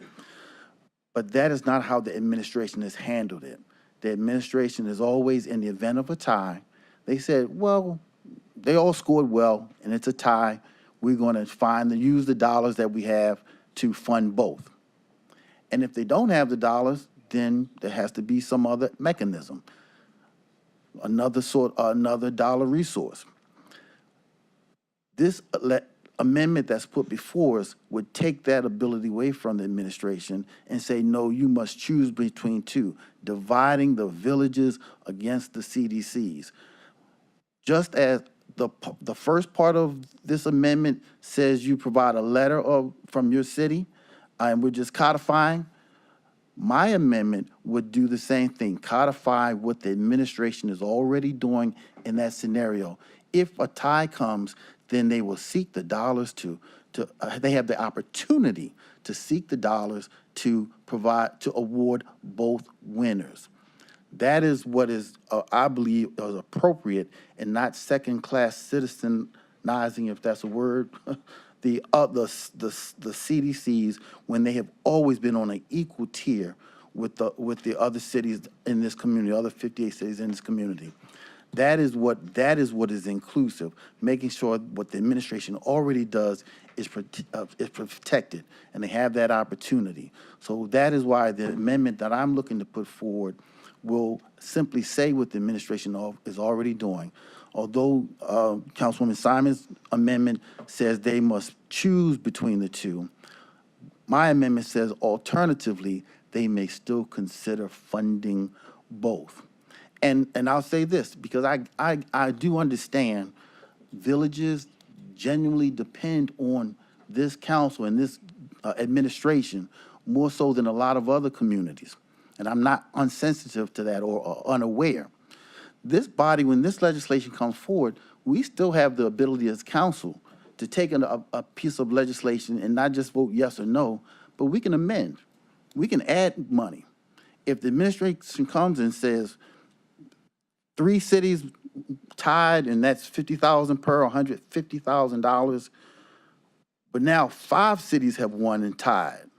But that is not how the administration has handled it. The administration is always, in the event of a tie, they said, well, they all scored well, and it's a tie. We're going to use the dollars that we have to fund both. And if they don't have the dollars, then there has to be some other mechanism, another dollar resource. This amendment that's put before us would take that ability away from the administration and say, no, you must choose between two, dividing the villages against the CDCs. Just as the first part of this amendment says you provide a letter from your city, and we're just codifying, my amendment would do the same thing, codify what the administration is already doing in that scenario. If a tie comes, then they will seek the dollars to they have the opportunity to seek the dollars to award both winners. That is what is, I believe, is appropriate and not second-class citizenizing, if that's a word, the CDCs when they have always been on an equal tier with the other cities in this community, other 58 cities in this community. That is what is inclusive, making sure what the administration already does is protected, and they have that opportunity. So that is why the amendment that I'm looking to put forward will simply say what the administration is already doing. Although Councilwoman Simon's amendment says they must choose between the two, my amendment says alternatively, they may still consider funding both. And I'll say this, because I do understand villages genuinely depend on this council and this administration more so than a lot of other communities. And I'm not unsensitive to that or unaware. This body, when this legislation comes forward, we still have the ability as council to take a piece of legislation and not just vote yes or no, but we can amend. We can add money. If the administration comes and says 3 cities tied and that's $50,000 per, $150,000, but now 5 cities have won and tied.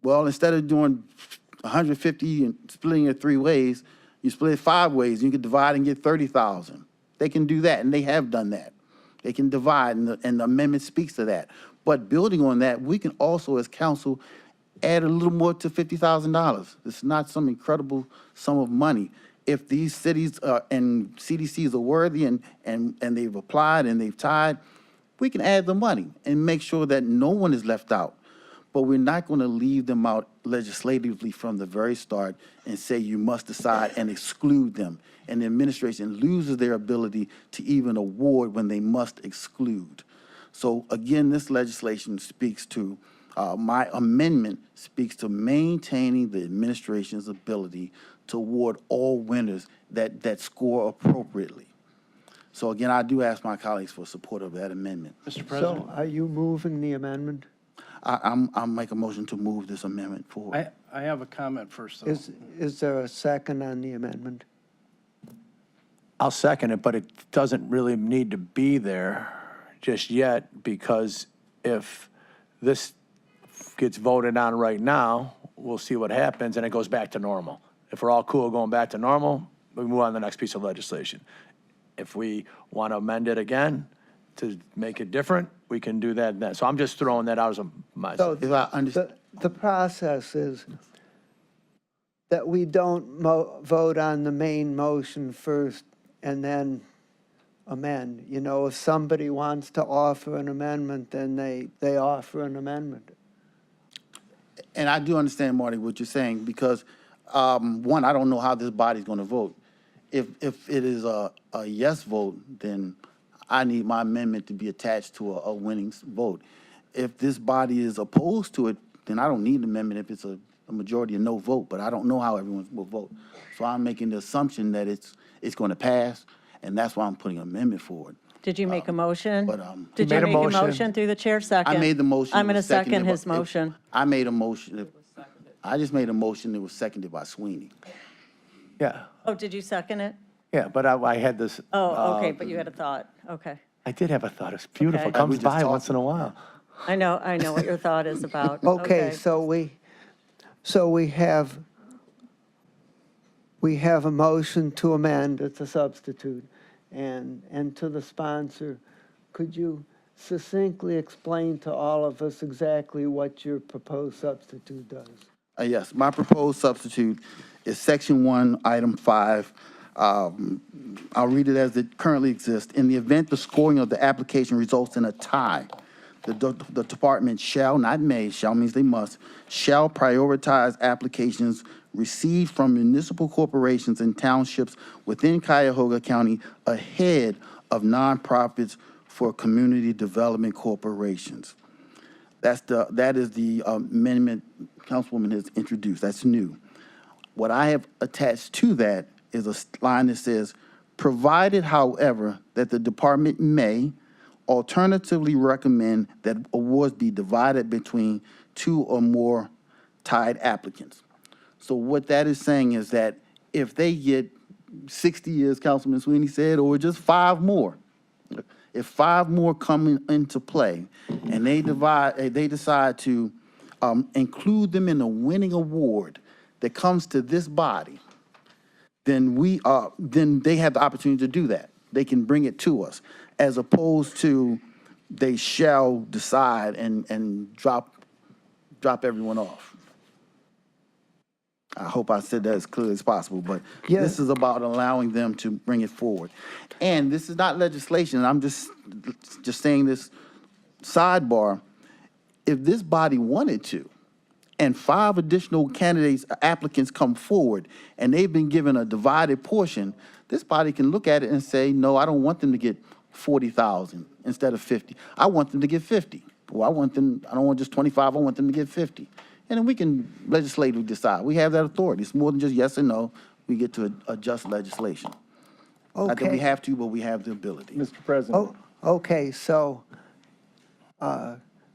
Well, instead of doing 150 and splitting it 3 ways, you split it 5 ways. You can divide and get 30,000. They can do that, and they have done that. They can divide, and the amendment speaks to that. But building on that, we can also, as council, add a little more to $50,000. It's not some incredible sum of money. If these cities and CDCs are worthy and they've applied and they've tied, we can add the money and make sure that no one is left out. But we're not going to leave them out legislatively from the very start and say you must decide and exclude them. And the administration loses their ability to even award when they must exclude. So again, this legislation speaks to, my amendment speaks to maintaining the administration's ability to award all winners that score appropriately. So again, I do ask my colleagues for support of that amendment. Mr. President? So are you moving the amendment? I'll make a motion to move this amendment forward. I have a comment first, though. Is there a second on the amendment? I'll second it, but it doesn't really need to be there just yet, because if this gets voted on right now, we'll see what happens, and it goes back to normal. If we're all cool going back to normal, we move on to the next piece of legislation. If we want to amend it again to make it different, we can do that then. So I'm just throwing that out as my. So the process is that we don't vote on the main motion first and then amend. You know, if somebody wants to offer an amendment, then they offer an amendment. And I do understand, Marty, what you're saying, because one, I don't know how this body's going to vote. If it is a yes vote, then I need my amendment to be attached to a winning vote. If this body is opposed to it, then I don't need an amendment if it's a majority of no vote, but I don't know how everyone will vote. So I'm making the assumption that it's going to pass, and that's why I'm putting an amendment forward. Did you make a motion? Did you make a motion through the chair? Second. I made the motion. I'm going to second his motion. I made a motion. I just made a motion that was seconded by Sweeney. Yeah, Oh, did you second it? yeah, but I had this. Oh, okay, but you had a thought. Okay. I did have a thought. It's beautiful. Okay. Comes by once in a while. I know what your thought is about. Okay, so we have a motion to amend, it's a substitute, and to the sponsor, could you succinctly explain to all of us exactly what your proposed substitute does? Yes, my proposed substitute is Section 1, Item 5. I'll read it as it currently exists. In the event the scoring of the application results in a tie, the department shall, not may, shall means they must, shall prioritize applications received from municipal corporations and townships within Cuyahoga County ahead of nonprofits for community development corporations. That is the amendment Councilwoman has introduced. That's new. What I have attached to that is a line that says, provided, however, that the department may Alternatively, recommend that awards be divided between 2 or more tied applicants. So what that is saying is that if they get 60 years, Councilman Sweeney said, or just 5 more, if 5 more come into play and they decide to include them in a winning award that comes to this body, then then they have the opportunity to do that. They can bring it to us, as opposed to they shall decide and drop everyone off. I hope I said that as clearly as possible, but this is about allowing them to bring it forward. And this is not legislation. I'm just saying this sidebar. If this body wanted to, and 5 additional applicants come forward, and they've been given a divided portion, this body can look at it and say, no, I don't want them to get 40,000 instead of 50. I want them to get 50. Well, I don't want just 25, I want them to get 50. And then we can legislatively decide. We have that authority. It's more than just yes or no. We get to adjust legislation. Not that we have to, but we have the ability. Mr. President. Okay, so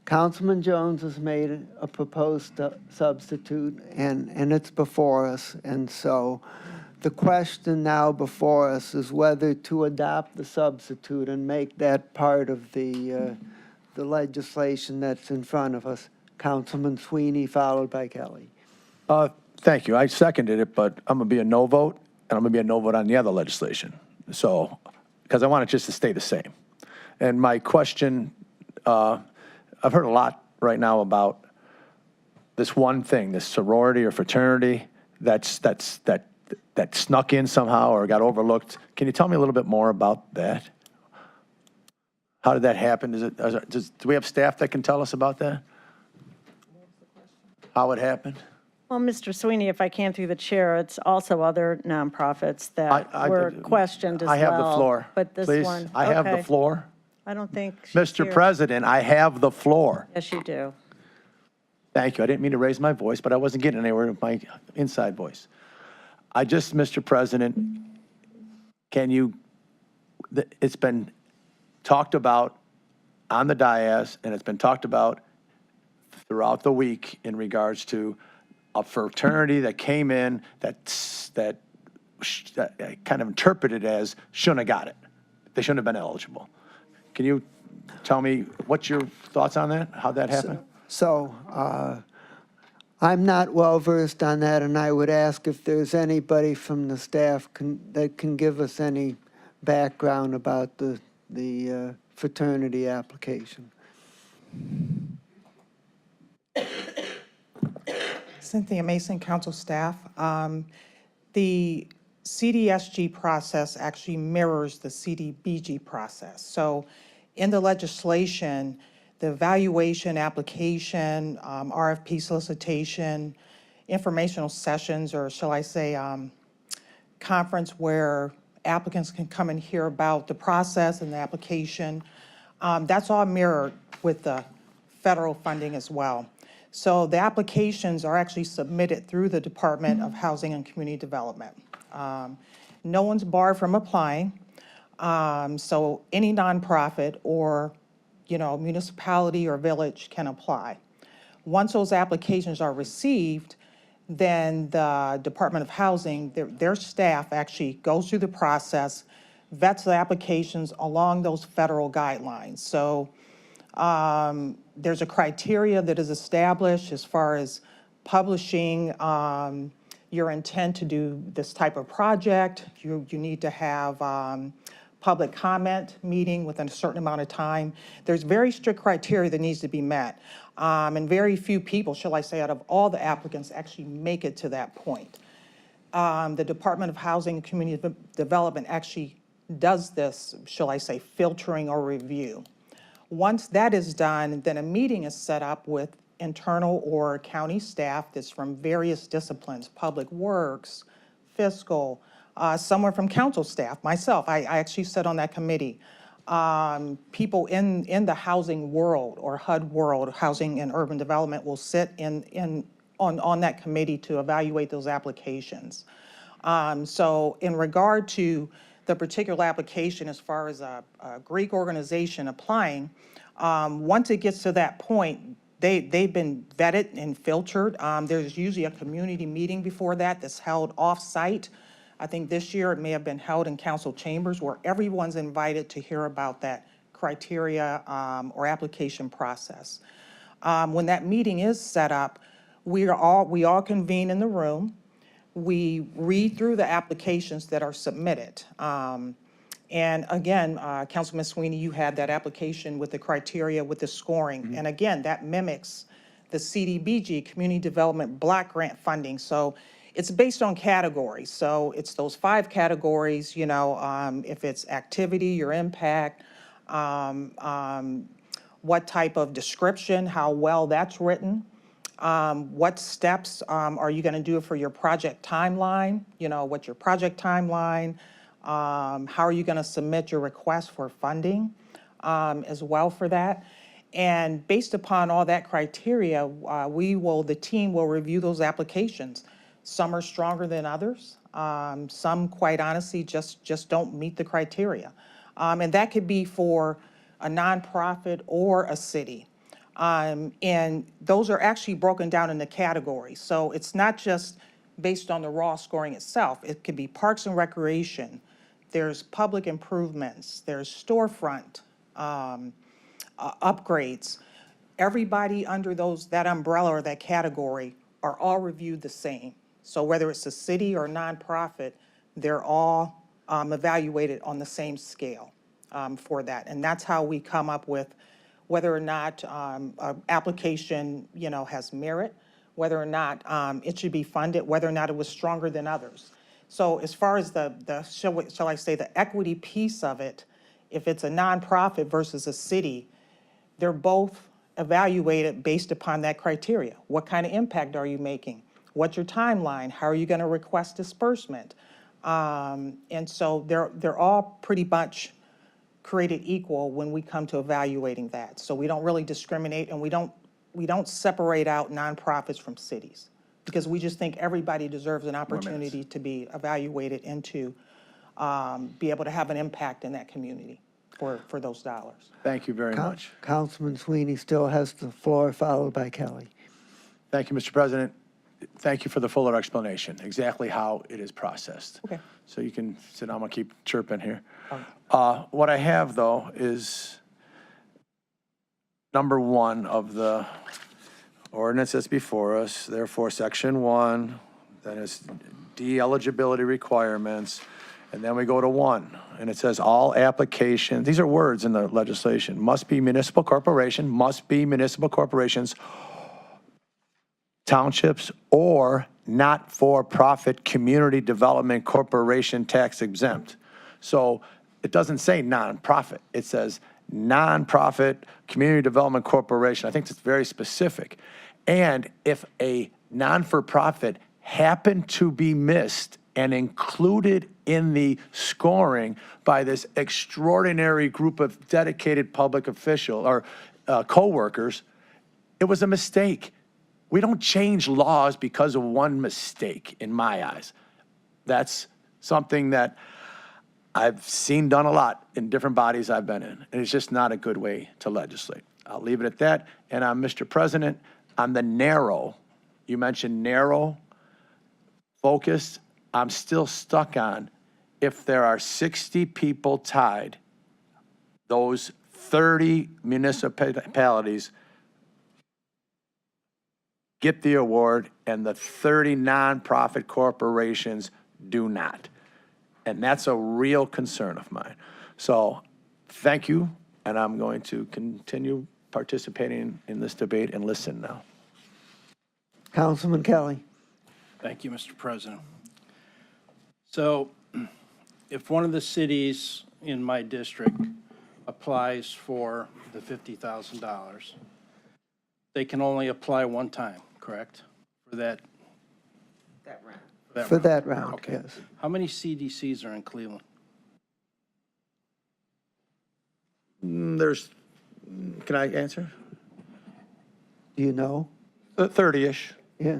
Councilman Jones has made a proposed substitute, and it's before us. And so the question now before us is whether to adopt the substitute and make that part of the legislation that's in front of us. Councilman Sweeney, followed by Kelly. Thank you. I seconded it, but I'm going to be a no vote, and I'm going to be a no vote on the other legislation. So, because I want it just to stay the same. And my question, I've heard a lot right now about this one thing, this sorority or fraternity that snuck in somehow or got overlooked. Can you tell me a little bit more about that? How did that happen? Do we have staff that can tell us about that? How it happened? Well, Mr. Sweeney, if I can through the chair, it's also other nonprofits that were questioned as well. I have the floor. But this Please, one. I have the okay. floor. I don't think she's Mr. here. President, I have the floor. Yes, you do. Thank you. I didn't mean to raise my voice, but I wasn't getting anywhere with my inside voice. Mr. President, it's been talked about on the dais, and it's been talked about throughout the week in regards to a fraternity that came in that kind of interpreted as shouldn't have got it. They shouldn't have been eligible. Can you tell me what's your thoughts on that, how that happened? So I'm not well-versed on that, and I would ask if there's anybody from the staff that can give us any background about the fraternity application. Cynthia Mason, council staff. The CDSG process actually mirrors the CDBG process. So in the legislation, the evaluation, application, RFP solicitation, informational sessions, or shall I say, conference where applicants can come and hear about the process and the application, that's all mirrored with the federal funding as well. So the applications are actually submitted through the Department of Housing and Community Development. No one's barred from applying. So any nonprofit or, municipality or village can apply. Once those applications are received, then the Department of Housing, their staff actually goes through the process, vets the applications along those federal guidelines. So there's a criteria that is established as far as publishing your intent to do this type of project. You need to have public comment meeting within a certain amount of time. There's very strict criteria that needs to be met. And very few people, shall I say, out of all the applicants actually make it to that point. The Department of Housing and Community Development actually does this, shall I say, filtering or review. Once that is done, then a meeting is set up with internal or county staff that's from various disciplines, public works, fiscal, someone from council staff, myself. I actually sit on that committee. People in the housing world or HUD world, housing and urban development, will sit on that committee to evaluate those applications. So in regard to the particular application as far as a Greek organization applying, once it gets to that point, they've been vetted and filtered. There's usually a community meeting before that that's held off-site. I think this year it may have been held in council chambers where everyone's invited to hear about that criteria or application process. When that meeting is set up, we all convene in the room. We read through the applications that are submitted. And again, Councilman Sweeney, you had that application with the criteria with the scoring. And again, that mimics the CDBG, Community Development Block Grant funding. So it's based on categories. So it's those 5 categories, you know, if it's activity, your impact, what type of description, how well that's written, what steps are you going to do for your project timeline, you know, what's your project timeline, how are you going to submit your request for funding as well for that. And based upon all that criteria, the team will review those applications. Some are stronger than others. Some, quite honestly, just don't meet the criteria. And that could be for a nonprofit or a city. And those are actually broken down into categories. So it's not just based on the raw scoring itself. It could be parks and recreation. There's public improvements. There's storefront upgrades. Everybody under that umbrella or that category are all reviewed the same. So whether it's a city or nonprofit, they're all evaluated on the same scale for that. And that's how we come up with whether or not an application, you know, has merit, whether or not it should be funded, whether or not it was stronger than others. So as far as shall I say, the equity piece of it, if it's a nonprofit versus a city, they're both evaluated based upon that criteria. What kind of impact are you making? What's your timeline? How are you going to request disbursement? And so they're all pretty much created equal when we come to evaluating that. So we don't really discriminate, and we don't separate out nonprofits from cities, because we just think everybody deserves an opportunity to be evaluated and to be able to have an impact in that community for those dollars. Thank you very much. Councilman Sweeney still has the floor, followed by Kelly. Thank you, Mr. President. Thank you for the fuller explanation, exactly how it is processed. Okay. So you can sit down, I'm going to keep chirping here. What I have, though, is number 1 of the ordinance that's before us, therefore, section 1, then it's D, eligibility requirements, and then we go to 1, and it says all applications, these are words in the legislation, must be municipal corporations, townships, or not-for-profit community development corporation tax exempt. So it doesn't say nonprofit. It says nonprofit community development corporation. I think it's very specific. And if a non-for-profit happened to be missed and included in the scoring by this extraordinary group of dedicated public official or co-workers, it was a mistake. We don't change laws because of one mistake, in my eyes. That's something that I've seen done a lot in different bodies I've been in, and it's just not a good way to legislate. I'll leave it at that. And Mr. President, on the narrow, you mentioned narrow focus, I'm still stuck on if there are 60 people tied, those 30 municipalities get the award, and the 30 nonprofit corporations do not. And that's a real concern of mine. So thank you, and I'm going to continue participating in this debate and listen now. Councilman Kelly. Thank you, Mr. President. So if one of the cities in my district applies for the $50,000, they can only apply one time, correct? For that round? For that round, Okay. yes. How many CDCs are in Cleveland? Can I answer? Do you know? 30-ish. Yeah.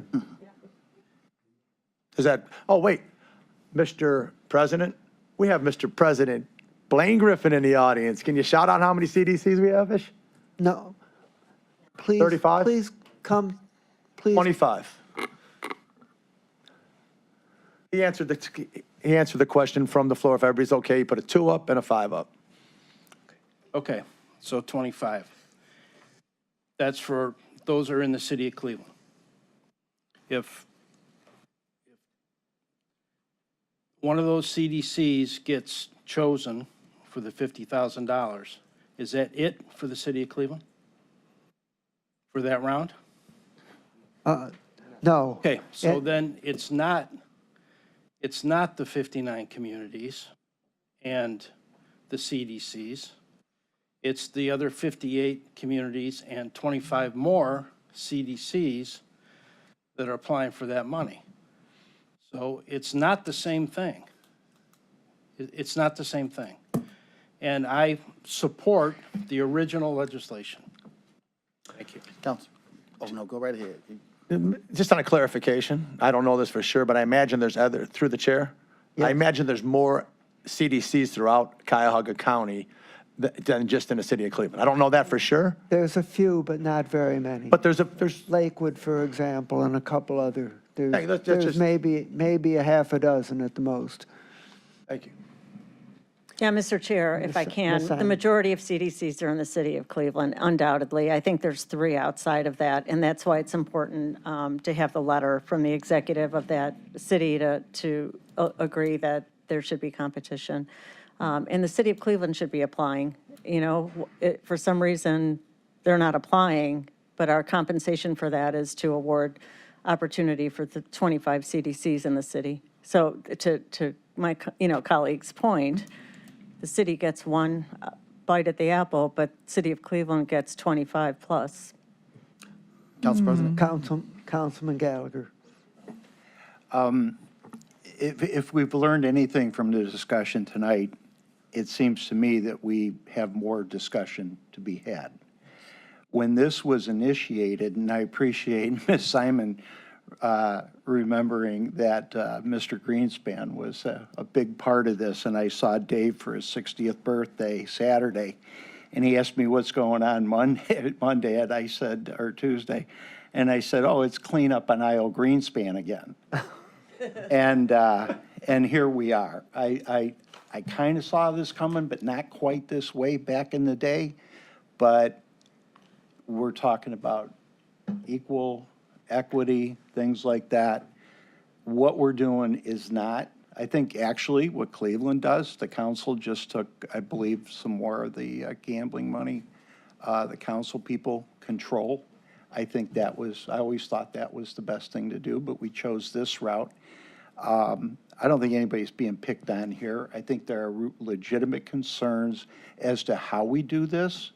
Is that, oh, wait, Mr. President, We have Mr. President Blaine Griffin in the audience. Can you shout out how many CDCs we have, Ish? No. Please, 35? please come, please. 25. He answered the question from the floor. If everybody's okay, he put a 2 up and a 5 up. Okay, so 25. That's for, those are in the city of Cleveland. If one of those CDCs gets chosen for the $50,000, is that it for the city of Cleveland? For that round? No. Okay, so then it's not the 59 communities and the CDCs. It's the other 58 communities and 25 more CDCs that are applying for that money. So it's not the same thing. It's not the same thing. And I support the original legislation. Thank you. Council. Oh, no, go right ahead. Just on a clarification, I don't know this for sure, but I imagine there's other, through the chair, I imagine there's more CDCs throughout Cuyahoga County than just in the city of Cleveland. I don't know that for sure. There's a few, but not very many. But there's Lakewood, for example, and a couple other. Hey, that's There's just- maybe a half a dozen at the most. Thank you. Yeah, Mr. Chair, if I can, Ms. the Simon. majority of CDCs are in the city of Cleveland, undoubtedly. I think there's 3 outside of that, and that's why it's important to have the letter from the executive of that city to agree that there should be competition. And the city of Cleveland should be applying. You know, for some reason, they're not applying, but our compensation for that is to award opportunity for the 25 CDCs in the city. So to my, colleague's point, the city gets one bite at the apple, but city of Cleveland gets 25 plus. Council President. Councilman Gallagher. If we've learned anything from the discussion tonight, it seems to me that we have more discussion to be had. When this was initiated, and I appreciate Ms. Simon remembering that Mr. Greenspan was a big part of this, and I saw Dave for his 60th birthday Saturday, and he asked me what's going on Monday, and I said, or Tuesday, and I said, oh, it's cleanup on I.O. Greenspan again. And here we are. I kind of saw this coming, but not quite this way back in the day. But we're talking about equal equity, things like that. What we're doing is not, I think actually what Cleveland does, the council just took, I believe, some more of the gambling money the council people control. I think that was, I always thought that was the best thing to do, but we chose this route. I don't think anybody's being picked on here. I think there are legitimate concerns as to how we do this,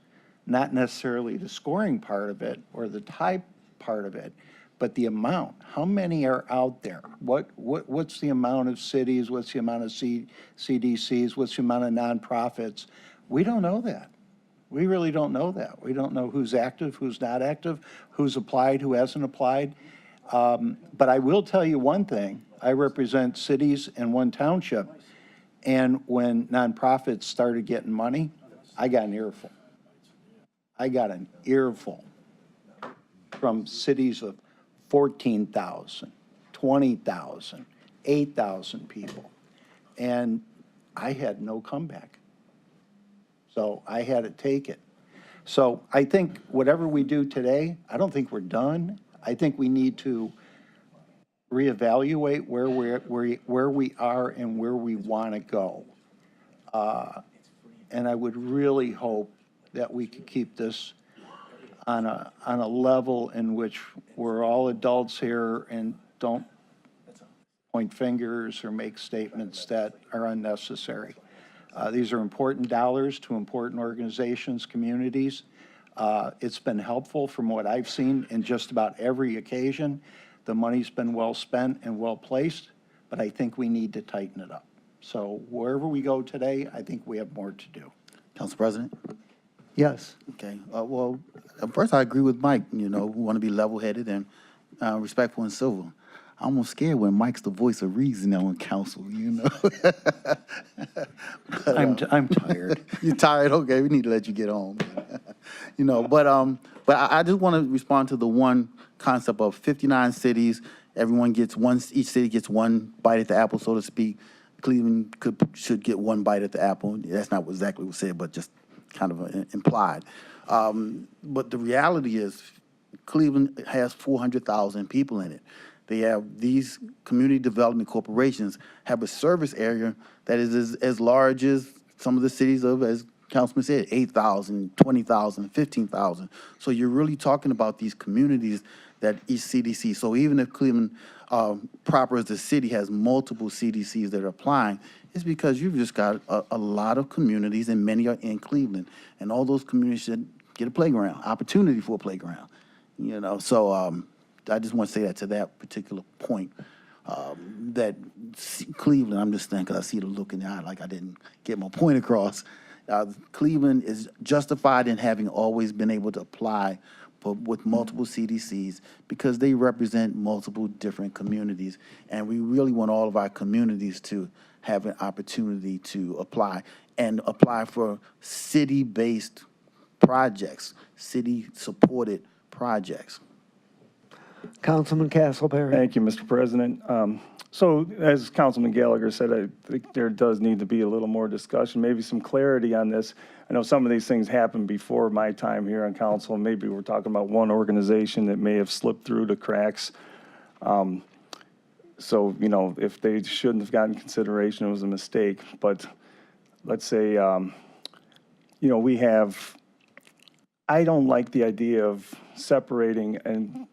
not necessarily the scoring part of it or the tie part of it, but the amount. How many are out there? What's the amount of cities? What's the amount of CDCs? What's the amount of nonprofits? We don't know that. We really don't know that. We don't know who's active, who's not active, who's applied, who hasn't applied. But I will tell you one thing. I represent cities and one township, and when nonprofits started getting money, I got an earful. I got an earful from cities of 14,000, 20,000, 8,000 people, and I had no comeback. So I had to take it. So I think whatever we do today, I don't think we're done. I think we need to reevaluate where we are and where we want to go. And I would really hope that we could keep this on a level in which we're all adults here and don't point fingers or make statements that are unnecessary. These are important dollars to important organizations, communities. It's been helpful from what I've seen in just about every occasion. The money's been well spent and well placed, but I think we need to tighten it up. So wherever we go today, I think we have more to do. Council President? Yes. Okay. Well, first I agree with Mike, we want to be level-headed and respectful and civil. I'm almost scared when Mike's the voice of reason on council, you know? But, I'm tired. You're tired? Okay, we need to let you get home. You know, but I just want to respond to the one concept of 59 cities. Everyone gets one, each city gets one bite at the apple, so to speak. Cleveland should get one bite at the apple. That's not exactly what was said, but just kind of implied. But the reality is Cleveland has 400,000 people in it. They have these community development corporations have a service area that is as large as some of the cities of, as Councilman said, 8,000, 20,000, 15,000. So you're really talking about these communities that each CDC, so even if Cleveland proper as the city has multiple CDCs that are applying, it's because you've just got a lot of communities, and many are in Cleveland. And all those communities should get a playground, opportunity for a playground. You know, so I just want to say that to that particular point, that Cleveland, I'm just thinking, I see the look in the eye like I didn't get my point across. Cleveland is justified in having always been able to apply with multiple CDCs because they represent multiple different communities. And we really want all of our communities to have an opportunity to apply and apply for city-based projects, city-supported projects. Councilman Castleberry. Thank you, Mr. President. So as Councilman Gallagher said, I think there does need to be a little more discussion, maybe some clarity on this. I know some of these things happened before my time here on council. Maybe we're talking about one organization that may have slipped through the cracks. So, you know, if they shouldn't have gotten consideration, it was a mistake. But let's say, you know, we have, I don't like the idea of separating and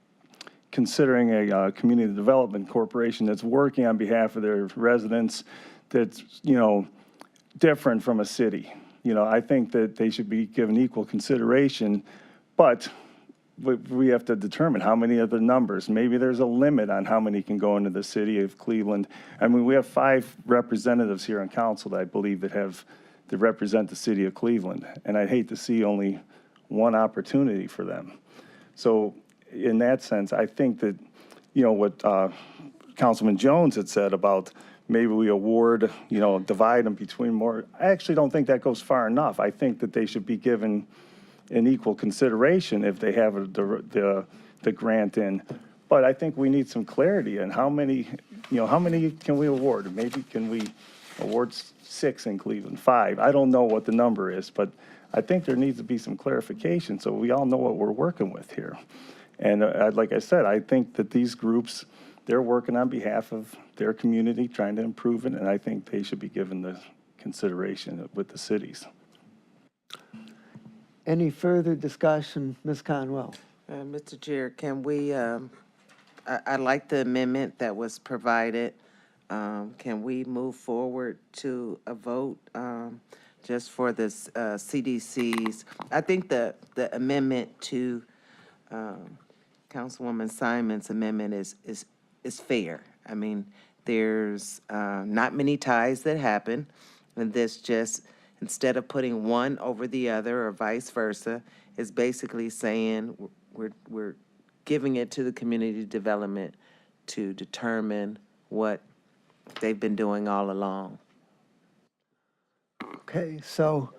considering a community development corporation that's working on behalf of their residents that's, you know, different from a city. You know, I think that they should be given equal consideration, but we have to determine how many of the numbers. Maybe there's a limit on how many can go into the city of Cleveland. I mean, we have 5 representatives here on council that I believe that represent the city of Cleveland, and I'd hate to see only one opportunity for them. So in that sense, I think that, you know, what Councilman Jones had said about maybe we award, you know, divide them between more, I actually don't think that goes far enough. I think that they should be given an equal consideration if they have the grant in. But I think we need some clarity on how many, you know, how many can we award? Maybe can we award 6 in Cleveland, 5? I don't know what the number is, but I think there needs to be some clarification so we all know what we're working with here. And like I said, I think that these groups, they're working on behalf of their community, trying to improve it, and I think they should be given the consideration with the cities. Any further discussion, Ms. Conwell? Mr. Chair, can we, I like the amendment that was provided. Can we move forward to a vote just for this CDCs? I think the amendment to Councilwoman Simon's amendment is fair. I mean, there's not many ties that happen, and this just, instead of putting one over the other or vice versa, is basically saying we're giving it to the community development to determine what they've been doing all along. Okay, so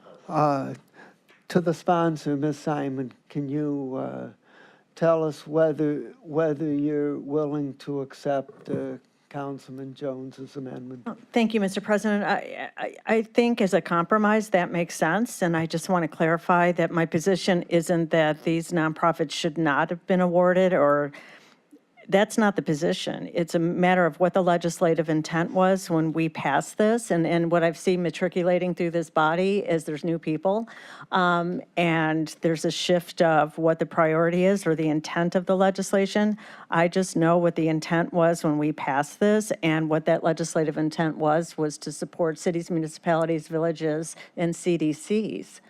to the sponsor, Ms. Simon, can you tell us whether you're willing to accept Councilman Jones's amendment? Thank you, Mr. President. I think as a compromise, that makes sense, and I just want to clarify that my position isn't that these nonprofits should not have been awarded, or that's not the position. It's a matter of what the legislative intent was when we passed this, and what I've seen matriculating through this body is there's new people, and there's a shift of what the priority is or the intent of the legislation. I just know what the intent was when we passed this, and what that legislative intent was to support cities, municipalities, villages, and CDCs.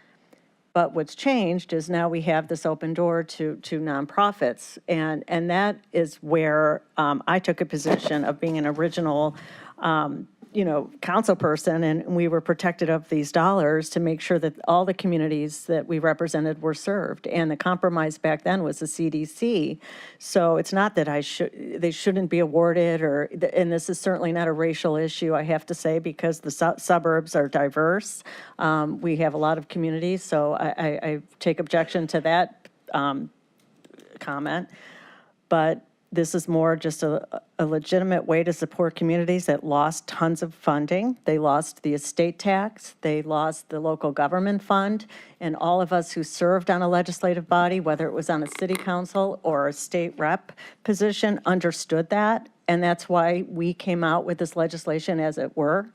But what's changed is now we have this open door to nonprofits, and that is where I took a position of being an original council person, and we were protected of these dollars to make sure that all the communities that we represented were served. And the compromise back then was the CDC. So it's not that they shouldn't be awarded, and this is certainly not a racial issue, I have to say, because the suburbs are diverse. We have a lot of communities, so I take objection to that comment. But this is more just a legitimate way to support communities that lost tons of funding. They lost the estate tax, they lost the local government fund, and all of us who served on a legislative body, whether it was on a city council or a state rep position, understood that, and that's why we came out with this legislation, as it were.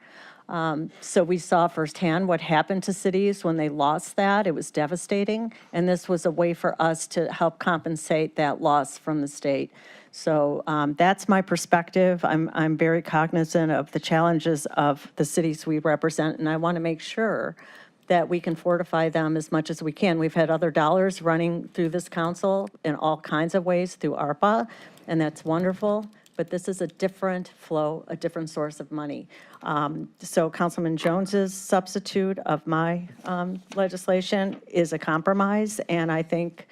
So we saw firsthand what happened to cities when they lost that. It was devastating, and this was a way for us to help compensate that loss from the state. So that's my perspective. I'm very cognizant of the challenges of the cities we represent, and I want to make sure that we can fortify them as much as we can. We've had other dollars running through this council in all kinds of ways through ARPA, and that's wonderful. But this is a different flow, a different source of money. So Councilman Jones's substitute of my legislation is a compromise, and I think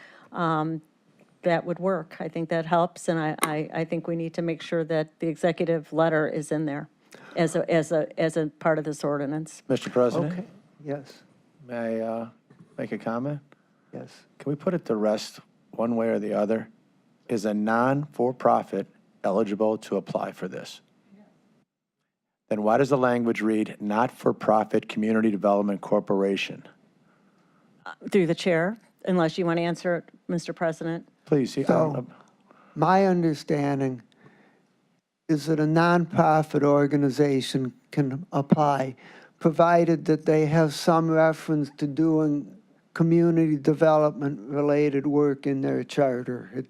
that would work. I think that helps, and I think we need to make sure that the executive letter is in there as a part of this ordinance. Mr. President? Okay, yes, May I make a comment? yes. Can we put it to rest one way or the other? Is a non-for-profit eligible to apply for this? Then why does the language read not-for-profit community development corporation? Through the chair, unless you want to answer it, Mr. President. Please. So, my understanding is that a nonprofit organization can apply, provided that they have some reference to doing community development-related work in their charter.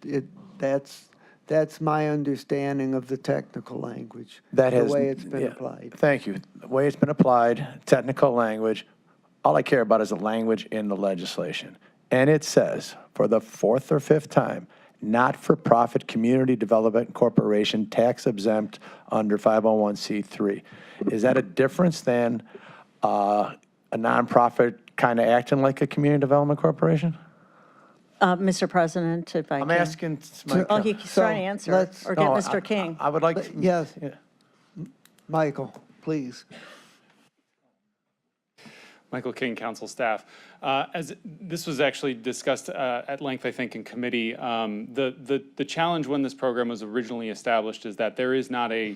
That's my understanding of the technical language, the way it's been applied. Thank you. The way it's been applied, technical language, all I care about is the language in the legislation. And it says, for the fourth or fifth time, not-for-profit community development corporation tax exempt under 501c3. Is that a difference than a nonprofit kind of acting like a community development corporation? Mr. President, if I can. I'm asking. Oh, he's trying to answer, or get Mr. King. I would like. Yes. Michael, please. Michael King, council staff. As this was actually discussed at length, I think, in committee, the challenge when this program was originally established is that there is not a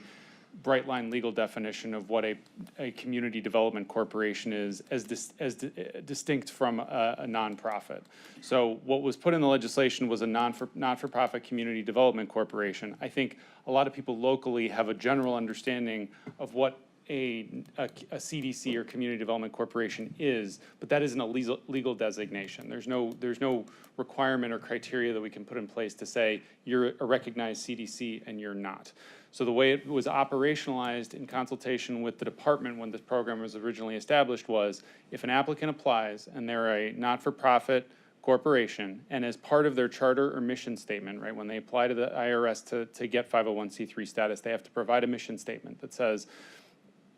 bright line legal definition of what a community development corporation is as distinct from a nonprofit. So what was put in the legislation was a not-for-profit community development corporation. I think a lot of people locally have a general understanding of what a CDC or community development corporation is, but that isn't a legal designation. There's no requirement or criteria that we can put in place to say you're a recognized CDC and you're not. So the way it was operationalized in consultation with the department when this program was originally established was if an applicant applies and they're a not-for-profit corporation and as part of their charter or mission statement, right, when they apply to the IRS to get 501c3 status, they have to provide a mission statement that says,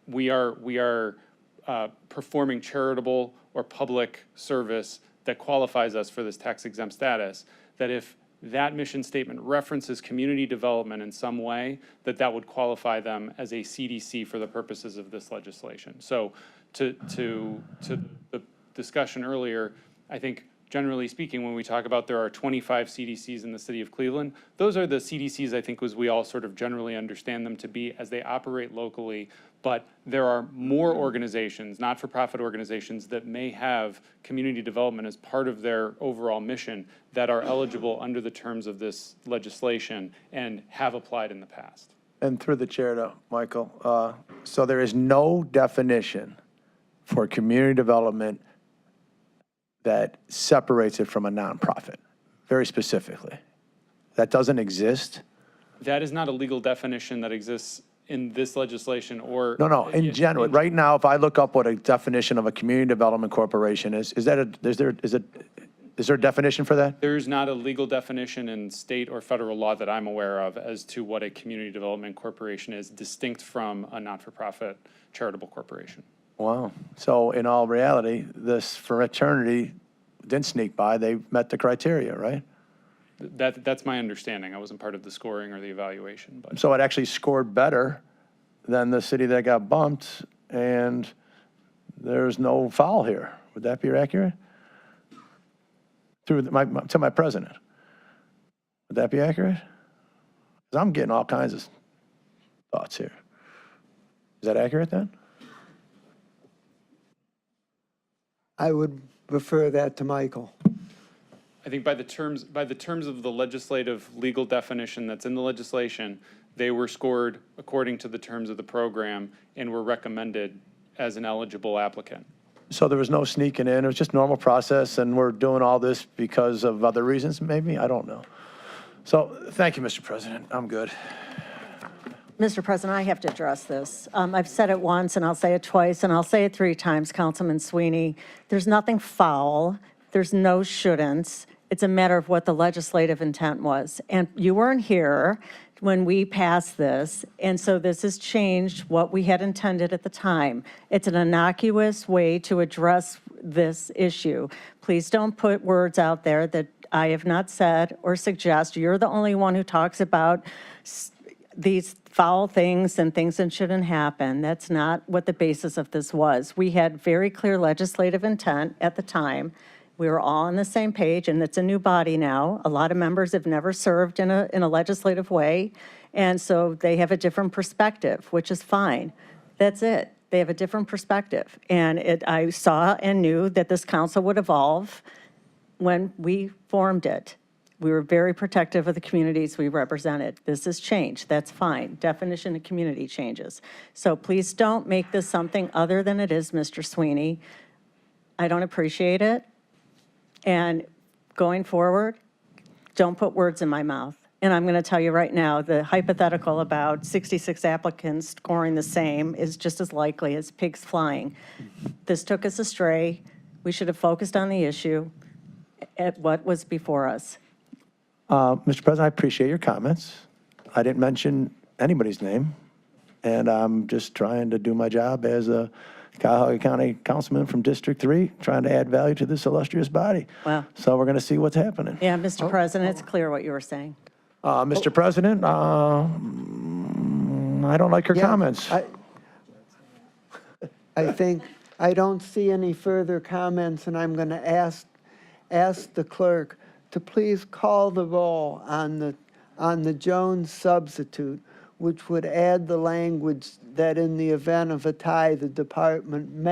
we are performing charitable or public service that qualifies us for this tax exempt status, that if that mission statement references community development in some way, that would qualify them as a CDC for the purposes of this legislation. So to the discussion earlier, I think generally speaking, when we talk about there are 25 CDCs in the city of Cleveland, those are the CDCs I think as we all sort of generally understand them to be as they operate locally. But there are more organizations, not-for-profit organizations, that may have community development as part of their overall mission that are eligible under the terms of this legislation and have applied in the past. And through the chair to Michael, so there is no definition for community development that separates it from a nonprofit, very specifically. That doesn't exist? That is not a legal definition that exists in this legislation or... No, in general. Right now, if I look up what a definition of a community development corporation is it Is there a definition for that? There's not a legal definition in state or federal law that I'm aware of as to what a community development corporation is, distinct from a not-for-profit charitable corporation. Wow. So in all reality, this fraternity didn't sneak by. They met the criteria, right? That's my understanding. I wasn't part of the scoring or the evaluation, but. So it actually scored better than the city that got bumped, and there's no foul here. Would that be accurate? To my president. Would that be accurate? 'Cause I'm getting all kinds of thoughts here. Is that accurate then? I would refer that to Michael. I think by the terms of the legislative legal definition that's in the legislation, they were scored according to the terms of the program and were recommended as an eligible applicant. So there was no sneaking in, it was just normal process, and we're doing all this because of other reasons, maybe? I don't know. So, thank you, Mr. President, I'm good. Mr. President, I have to address this. I've said it once, and I'll say it twice, and I'll say it 3 times, Councilman Sweeney. There's nothing foul. There's no shouldn'ts. It's a matter of what the legislative intent was. And you weren't here when we passed this, and so this has changed what we had intended at the time. It's an innocuous way to address this issue. Please don't put words out there that I have not said or suggest. You're the only one who talks about these foul things and things that shouldn't happen. That's not what the basis of this was. We had very clear legislative intent at the time. We were all on the same page, and it's a new body now. A lot of members have never served in a legislative way, and so they have a different perspective, which is fine. That's it. They have a different perspective. And I saw and knew that this council would evolve when we formed it. We were very protective of the communities we represented. This has changed. That's fine. Definition of community changes. So please don't make this something other than it is, Mr. Sweeney. I don't appreciate it. And going forward, don't put words in my mouth. And I'm going to tell you right now, the hypothetical about 66 applicants scoring the same is just as likely as pigs flying. This took us astray. We should have focused on the issue at what was before us. Mr. President, I appreciate your comments. I didn't mention anybody's name, and I'm just trying to do my job as a Cuyahoga County councilman from District 3, trying to add value to this illustrious body. Wow. So we're going to see what's happening. Yeah, Mr. President, it's clear what you were saying. Mr. President, I don't like your comments. I think, I don't see any further comments, and I'm going to ask the clerk to please call the roll on the Jones substitute, which would add the language that in the event of a tie, the department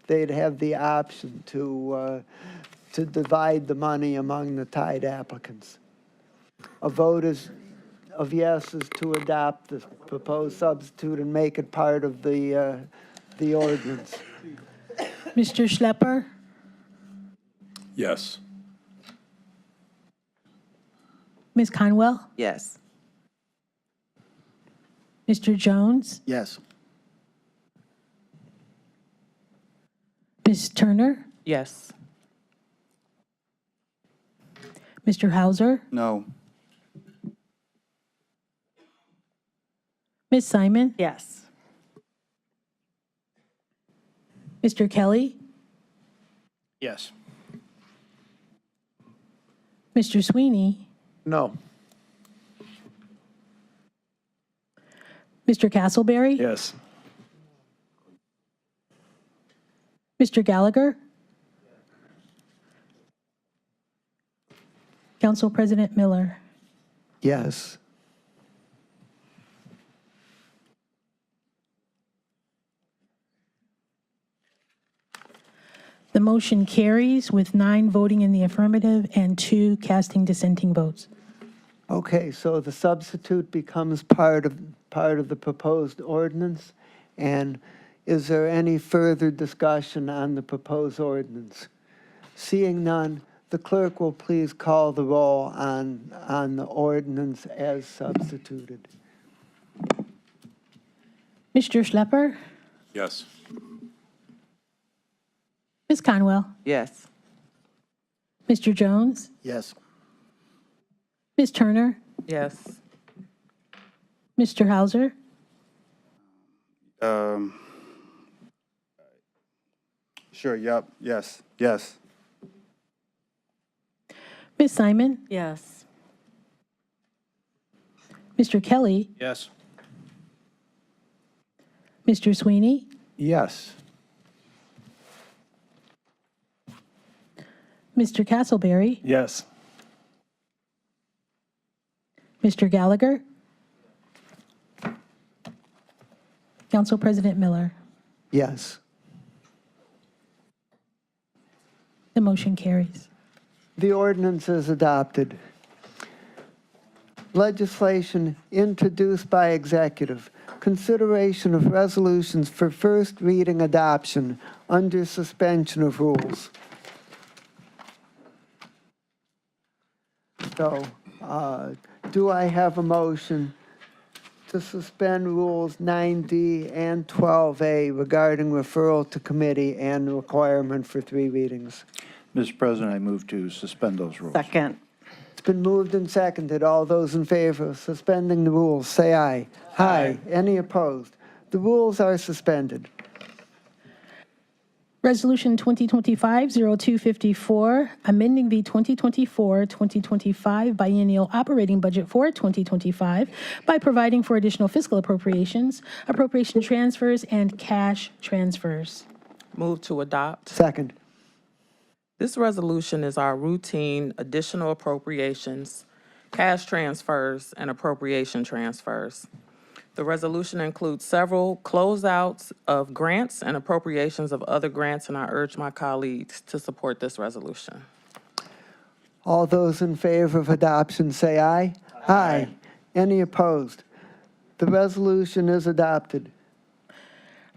they'd have the option to divide the money among the tied applicants. A vote of yes is to adopt the proposed substitute and make it part of the ordinance. Mr. Schlepper? Yes. Ms. Conwell? Yes. Mr. Jones? Yes. Ms. Turner? Yes. Mr. Hauser? No. Ms. Simon? Yes. Mr. Kelly? Yes. Mr. Sweeney? No. Mr. Castleberry? Yes. Mr. Gallagher? Council President Miller? Yes. The motion carries with 9 voting in the affirmative and 2 casting dissenting votes. Okay, so the substitute becomes part of the proposed ordinance. And is there any further discussion on the proposed ordinance? Seeing none, the clerk will please call the roll on the ordinance as substituted. Mr. Schlepper? Yes. Ms. Conwell? Yes. Mr. Jones? Yes. Ms. Turner? Yes. Mr. Hauser? Sure, yep, yes, yes. Ms. Simon? Yes. Mr. Kelly? Yes. Mr. Sweeney? Yes. Mr. Castleberry? Yes. Mr. Gallagher? Council President Miller? Yes. The motion carries. The ordinance is adopted. Legislation introduced by executive. Consideration of resolutions for first reading adoption under suspension of rules. So, do I have a motion to suspend rules 9D and 12A regarding referral to committee and requirement for 3 readings? Mr. President, I move to suspend those rules. Second. It's been moved and seconded. All those in favor of suspending the rules, say aye. Aye. Any opposed? The rules are suspended. Resolution 2025-0254, amending the 2024-2025 biennial operating budget for 2025 by providing for additional fiscal appropriations, appropriation transfers, and cash transfers. Move to adopt. Second. This resolution is our routine additional appropriations, cash transfers, and appropriation transfers. The resolution includes several closeouts of grants and appropriations of other grants, and I urge my colleagues to support this resolution. All those in favor of adoption, say aye. Aye. Any opposed? The resolution is adopted.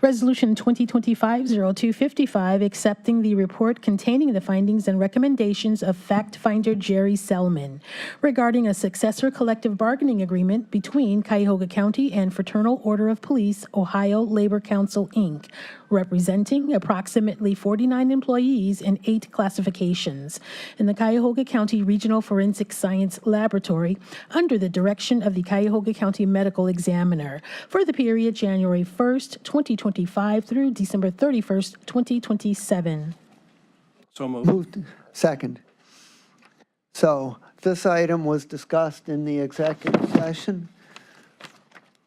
Resolution 2025-0255, accepting the report containing the findings and recommendations of fact finder Jerry Selman regarding a successor collective bargaining agreement between Cuyahoga County and Fraternal Order of Police, Ohio Labor Council, Inc., representing approximately 49 employees in 8 classifications in the Cuyahoga County Regional Forensic Science Laboratory under the direction of the Cuyahoga County Medical Examiner for the period January 1st, 2025 through December 31st, 2027. So moved. Moved. Second. So this item was discussed in the executive session.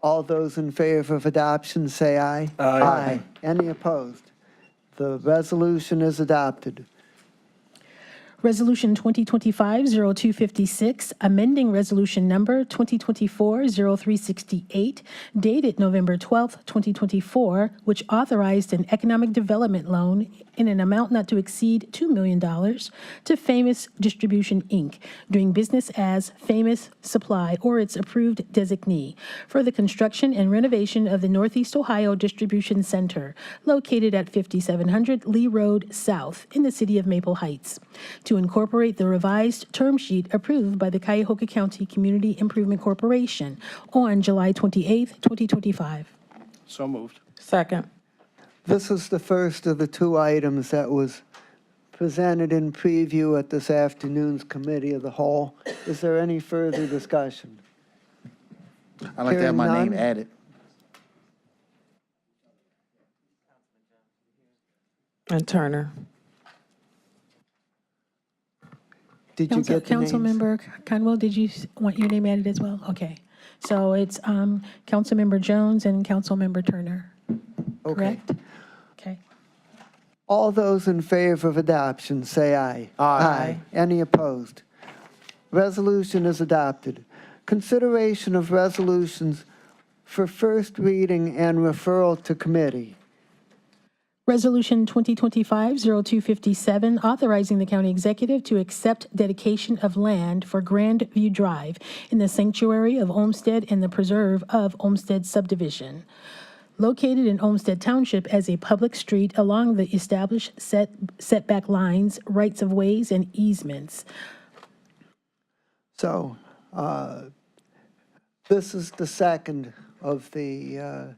All those in favor of adoption, say aye. Aye. Any opposed? The resolution is adopted. Resolution 2025-0256, amending resolution number 2024-0368, dated November 12th, 2024, which authorized an economic development loan in an amount not to exceed $2 million to Famous Distribution, Inc., doing business as Famous Supply or its approved designee, for the construction and renovation of the Northeast Ohio Distribution Center, located at 5700 Lee Road South in the city of Maple Heights, to incorporate the revised term sheet approved by the Cuyahoga County Community Improvement Corporation on July 28th, 2025. So moved. Second. This is the first of the 2 items that was presented in preview at this afternoon's Committee of the Whole. Is there any further discussion? I'd like to have my Hearing name none. added. And Turner. Did you get the names? Councilmember Conwell, did you want your name added as well? Okay. So it's Councilmember Jones and Councilmember Turner, Okay. correct? Okay. All those in favor of adoption, say aye. Aye. Any opposed? Resolution is adopted. Consideration of resolutions for first reading and referral to committee. Resolution 2025-0257, authorizing the county executive to accept dedication of land for Grand View Drive in the sanctuary of Olmsted and the preserve of Olmsted subdivision, located in Olmsted Township as a public street along the established setback lines, rights of ways, and easements. So this is the second of the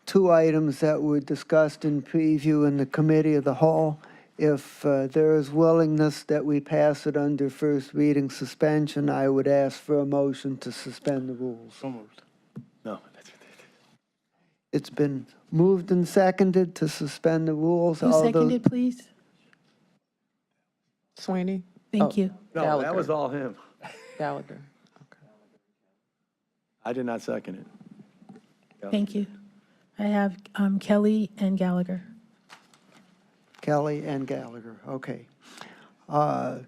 2 items that were discussed in preview in the Committee of the Whole. if there is willingness that we pass it under first reading suspension, I would ask for a motion to suspend the rules. No. It's been moved and seconded to suspend the rules. Who All those- seconded, please? Sweeney? Thank you. No, that Gallagher. was all him. Gallagher. I did not second it. Thank you. I have Kelly and Gallagher. Kelly and Gallagher, okay. So,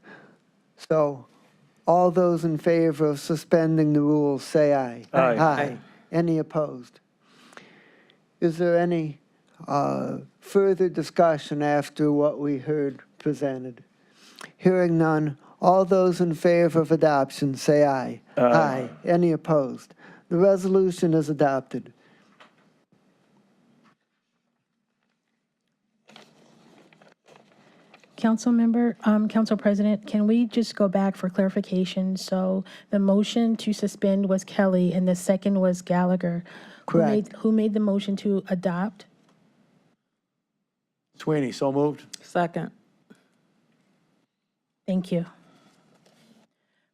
all those in favor of suspending the rules, say aye. Aye. Aye. Any opposed? Is there any further discussion after what we heard presented? Hearing none, all those in favor of adoption, say aye. Aye. Any opposed? The resolution is adopted. Council President, can we just go back for clarification? So the motion to suspend was Kelly and the second was Gallagher. Correct. Who made the motion to adopt? Sweeney, so moved. Second. Thank you.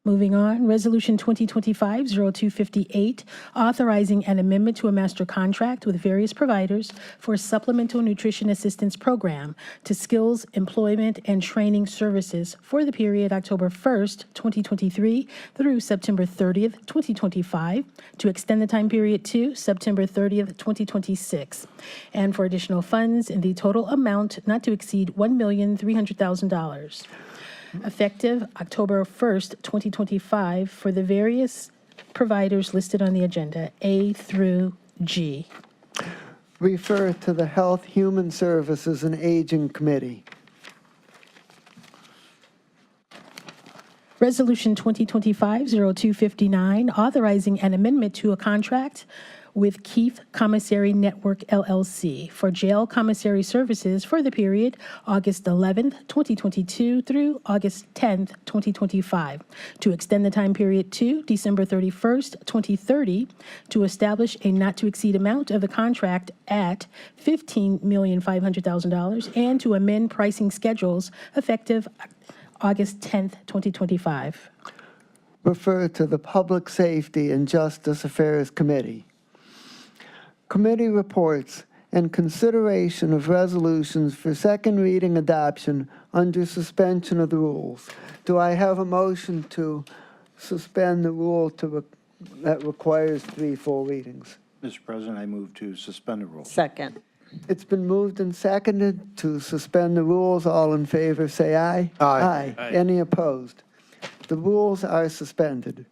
Moving on, Resolution 2025-0258, authorizing an amendment to a master contract with various providers for a supplemental nutrition assistance program to skills, employment, and training services for the period October 1st, 2023 through September 30th, 2025, to extend the time period to September 30th, 2026, and for additional funds in the total amount not to exceed $1,300,000. Effective October 1st, 2025, for the various providers listed on the agenda, A through G. Refer to the Health, Human Services, and Aging Committee. Resolution 2025-0259, authorizing an amendment to a contract with Keith Commissary Network LLC for jail commissary services for the period August 11th, 2022 through August 10th, 2025, to extend the time period to December 31st, 2030, to establish a not-to-exceed amount of the contract at $15,500,000 and to amend pricing schedules effective August 10th, 2025. Refer to the Public Safety and Justice Affairs Committee. Committee reports and consideration of resolutions for second reading adoption under suspension of the rules. Do I have a motion to suspend the rule that requires 3 full readings? Mr. President, I move to suspend the rules. Second. It's been moved and seconded to suspend the rules. All in favor, say aye. Aye. Any opposed? The rules are suspended.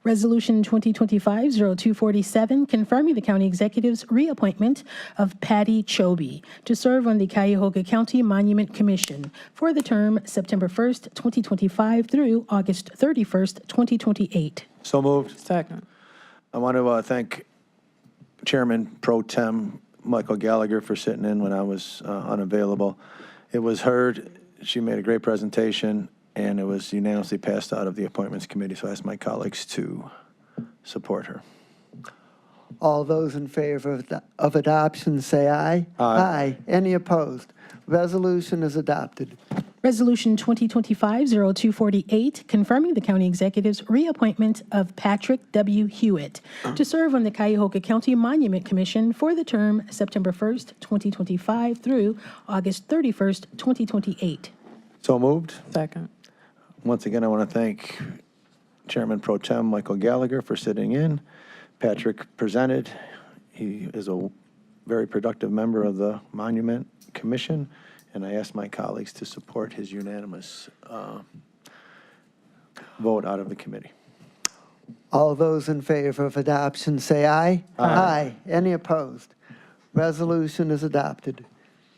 Resolution 2025-0247, confirming the county executive's reappointment of Patty Chobe to serve on the Cuyahoga County Monument Commission for the term September 1st, 2025 through August 31st, 2028. So moved. Second. I want to thank Chairman Pro Tem Michael Gallagher for sitting in when I was unavailable. It was heard. She made a great presentation, and it was unanimously passed out of the Appointments Committee, so I ask my colleagues to support her. All those in favor of adoption, say aye. Aye. Any opposed? Resolution is adopted. Resolution 2025-0248, confirming the county executive's reappointment of Patrick W. Hewitt to serve on the Cuyahoga County Monument Commission for the term September 1st, 2025 through August 31st, 2028. So moved. Second. Once again, I want to thank Chairman Pro Tem Michael Gallagher for sitting in. Patrick presented. He is a very productive member of the Monument Commission, and I ask my colleagues to support his unanimous vote out of the committee. All those in favor of adoption, say aye. Aye. Any opposed? Resolution is adopted.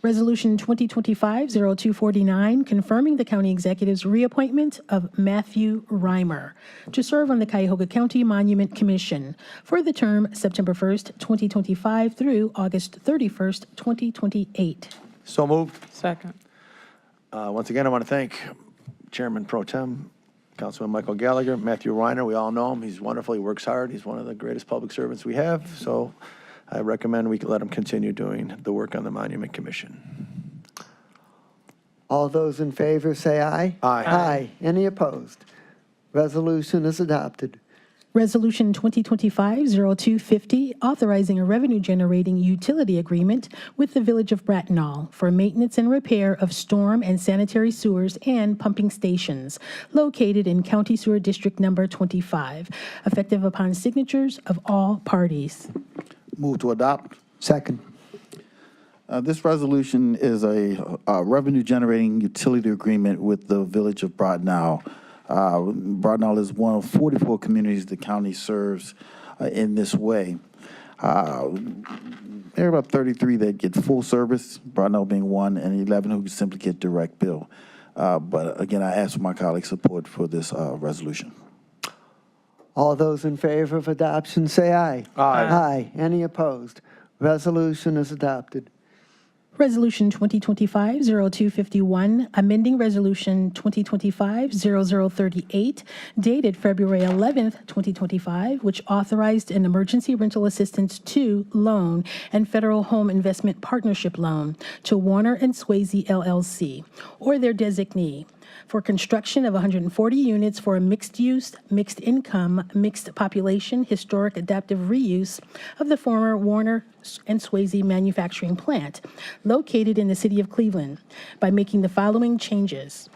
Resolution 2025-0249, confirming the county executive's reappointment of Matthew Reimer to serve on the Cuyahoga County Monument Commission for the term September 1st, 2025 through August 31st, 2028. So moved. Second. Once again, I want to thank Chairman Pro Tem, Councilman Michael Gallagher, Matthew Reiner. We all know him. He's wonderful. He works hard. He's one of the greatest public servants we have. So I recommend we let him continue doing the work on the Monument Commission. All those in favor say aye. Aye. Aye. Any opposed? Resolution is adopted. Resolution 2025-0250, authorizing a revenue-generating utility agreement with the Village of Bracknell for maintenance and repair of storm and sanitary sewers and pumping stations located in County Sewer District Number 25, effective upon signatures of all parties. Move to adopt. Second. This resolution is a revenue-generating utility agreement with the Village of Bracknell. Bracknell is one of 44 communities the county serves in this way. There are about 33 that get full service, Bracknell being one, and 11 who simply get direct bill. But again, I ask for my colleagues' support for this resolution. All those in favor of adoption say aye. Aye. Aye. Any opposed? Resolution is adopted. Resolution 2025-0251, amending Resolution 2025-0038, dated February 11th, 2025, which authorized an emergency rental assistance 2 loan and federal home investment partnership loan to Warner and Swayze LLC, or their designee, for construction of 140 units for a mixed-use, mixed-income, mixed-population, historic adaptive reuse of the former Warner and Swayze manufacturing plant located in the city of Cleveland by making the following changes.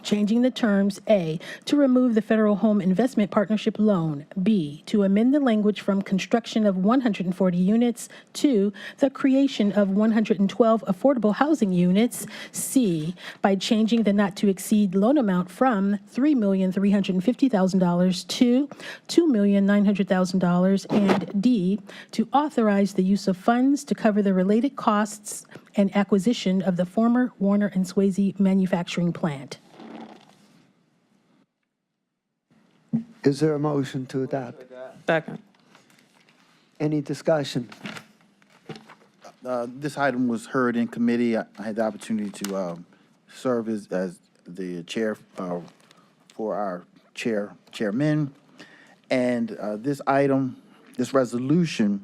Changing the terms, A, to remove the Federal Home Investment Partnership loan, B, to amend the language from construction of 140 units to the creation of 112 affordable housing units, C, by changing the not-to-exceed loan amount from $3,350,000 to $2,900,000, and D, to authorize the use of funds to cover the related costs and acquisition of the former Warner and Swayze manufacturing plant. Is there a motion to adopt? Second. Any discussion? This item was heard in committee. I had the opportunity to serve as the chair for our chairman. And this item, this resolution,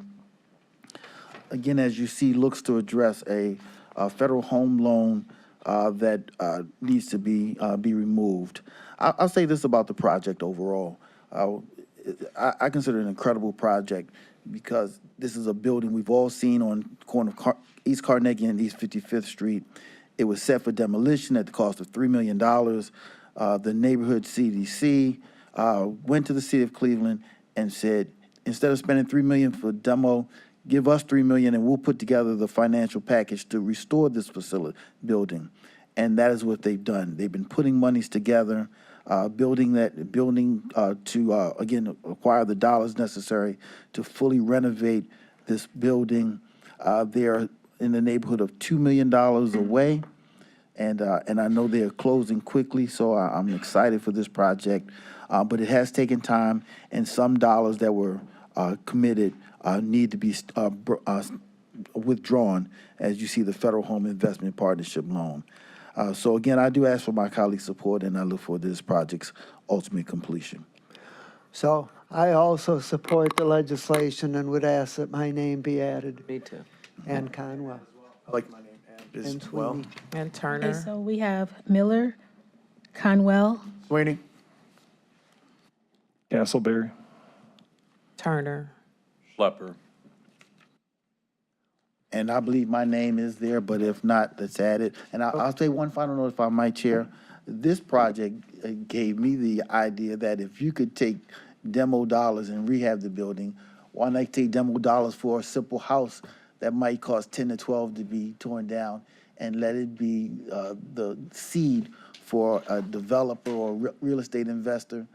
again, as you see, looks to address a federal home loan that needs to be removed. I'll say this about the project overall. I consider it an incredible project because this is a building we've all seen on the corner of East Carnegie and East 55th Street. It was set for demolition at the cost of $3 million. The neighborhood CDC went to the city of Cleveland and said, instead of spending $3 million for demo, give us $3 million and we'll put together the financial package to restore this building. And that is what they've done. They've been putting monies together, building to, again, acquire the dollars necessary to fully renovate this building. They're in the neighborhood of $2 million away, and I know they're closing quickly, so I'm excited for this project. But it has taken time, and some dollars that were committed need to be withdrawn, as you see the Federal Home Investment Partnership loan. So again, I do ask for my colleagues' support, and I look for this project's ultimate completion. So I also support the legislation and would ask that my name be added. Me too. And Conwell. I'd like my name added as And well. Sweeney. And Okay, Turner. so we have Miller, Conwell, Sweeney? Castleberry. Turner. Schlepper. And I believe my name is there, but if not, let's add it. And I'll say one final note, if I might, Chair. This project gave me the idea that if you could take demo dollars and rehab the building, why not take demo dollars for a simple house that might cost 10 to 12 to be torn down and let it be the seed for a developer or real estate investor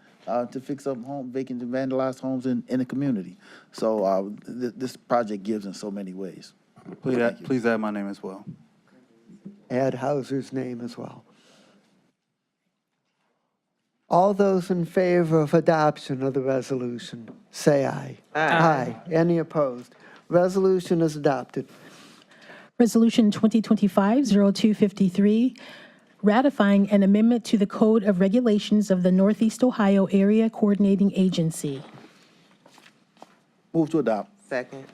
to fix up vacant and vandalized homes in the community. So this project gives in so many ways. Please add my name as well. Add Hauser's name as well. All those in favor of adoption of the resolution, say aye. Aye. Any opposed? Resolution is adopted. Resolution 2025-0253, ratifying an amendment to the Code of Regulations of the Northeast Ohio Area Coordinating Agency. Move to adopt. Second.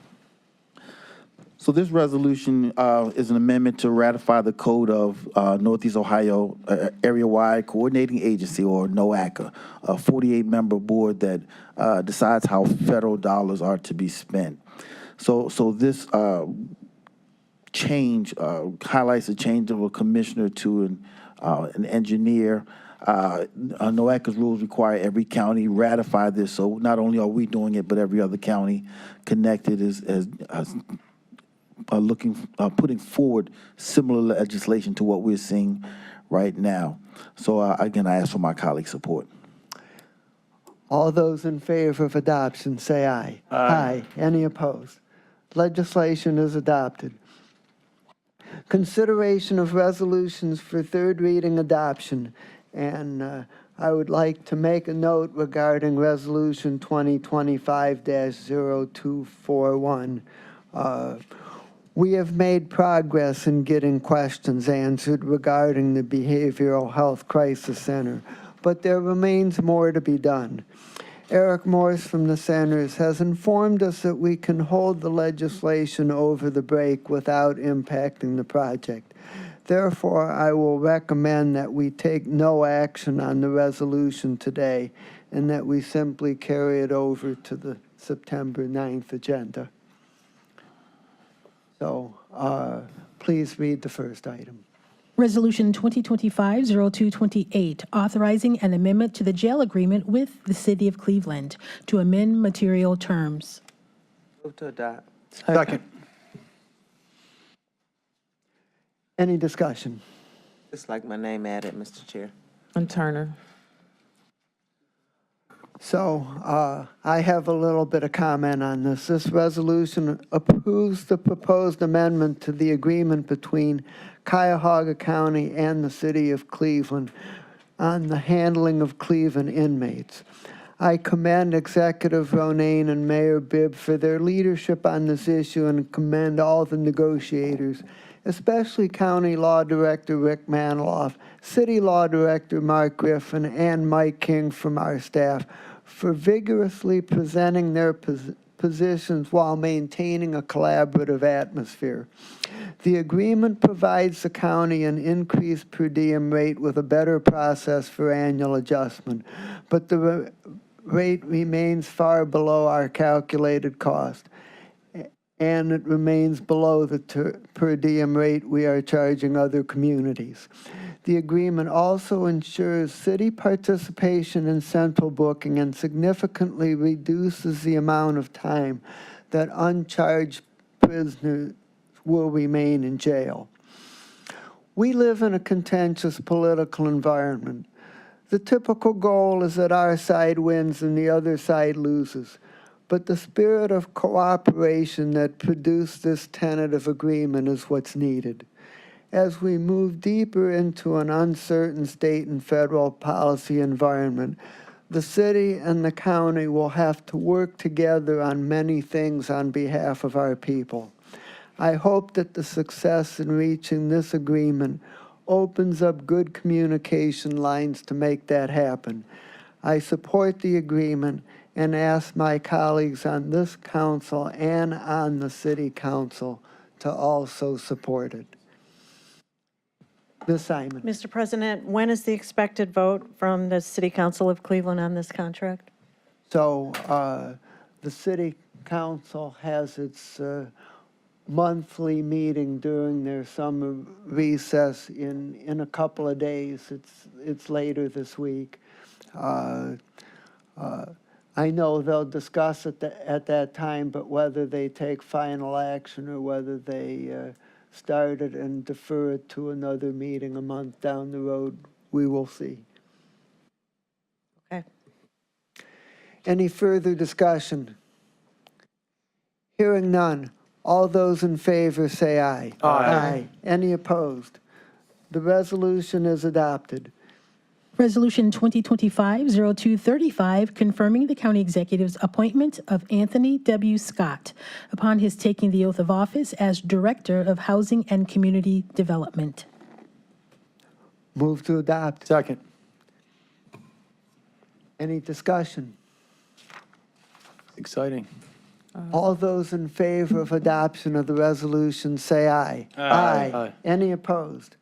So this resolution is an amendment to ratify the code of Northeast Ohio Area-Wide Coordinating Agency, or NOACA, a 48-member board that decides how federal dollars are to be spent. So this change highlights a change of a commissioner to an engineer. NOACA's rules require every county ratify this, so not only are we doing it, but every other county connected is putting forward similar legislation to what we're seeing right now. So again, I ask for my colleagues' support. All those in favor of adoption, say aye. Aye. Any opposed? Legislation is adopted. Consideration of resolutions for third reading adoption. And I would like to make a note regarding Resolution 2025-0241. We have made progress in getting questions answered regarding the Behavioral Health Crisis Center, but there remains more to be done. Eric Morse from the centers has informed us that we can hold the legislation over the break without impacting the project. Therefore, I will recommend that we take no action on the resolution today and that we simply carry it over to the September 9th agenda. So please read the first item. Resolution 2025-0228, authorizing an amendment to the jail agreement with the City of Cleveland to amend material terms. Move to adopt. Second. Any discussion? Just like my name added, Mr. Chair. And Turner. So I have a little bit of comment on this. This resolution approves the proposed amendment to the agreement between Cuyahoga County and the City of Cleveland on the handling of Cleveland inmates. I commend Executive Ronayne and Mayor Bibb for their leadership on this issue and commend all the negotiators, especially County Law Director Rick Maniloff, City Law Director Mark Griffin, and Mike King from our staff for vigorously presenting their positions while maintaining a collaborative atmosphere. The agreement provides the county an increased per diem rate with a better process for annual adjustment, but the rate remains far below our calculated cost, and it remains below the per diem rate we are charging other communities. The agreement also ensures city participation in central booking and significantly reduces the amount of time that uncharged prisoners will remain in jail. We live in a contentious political environment. The typical goal is that our side wins and the other side loses. But the spirit of cooperation that produced this tentative agreement is what's needed. As we move deeper into an uncertain state and federal policy environment, the city and the county will have to work together on many things on behalf of our people. I hope that the success in reaching this agreement opens up good communication lines to make that happen. I support the agreement and ask my colleagues on this council and on the city council to also support it. Ms. Simon. Mr. President, when is the expected vote from the City Council of Cleveland on this contract? So the city council has its monthly meeting during their summer recess in a couple of days. It's later this week. I know they'll discuss it at that time, but whether they take final action or whether they start it and defer it to another meeting a month down the road, we will see. Okay. Any further discussion? Hearing none. All those in favor say aye. Aye. Any opposed? The resolution is adopted. Resolution 2025-0235, confirming the county executive's appointment of Anthony W. Scott upon his taking the oath of office as Director of Housing and Community Development. Move to adopt. Second. Any discussion? Exciting. All those in favor of adoption of the resolution, say aye. Aye. Any opposed?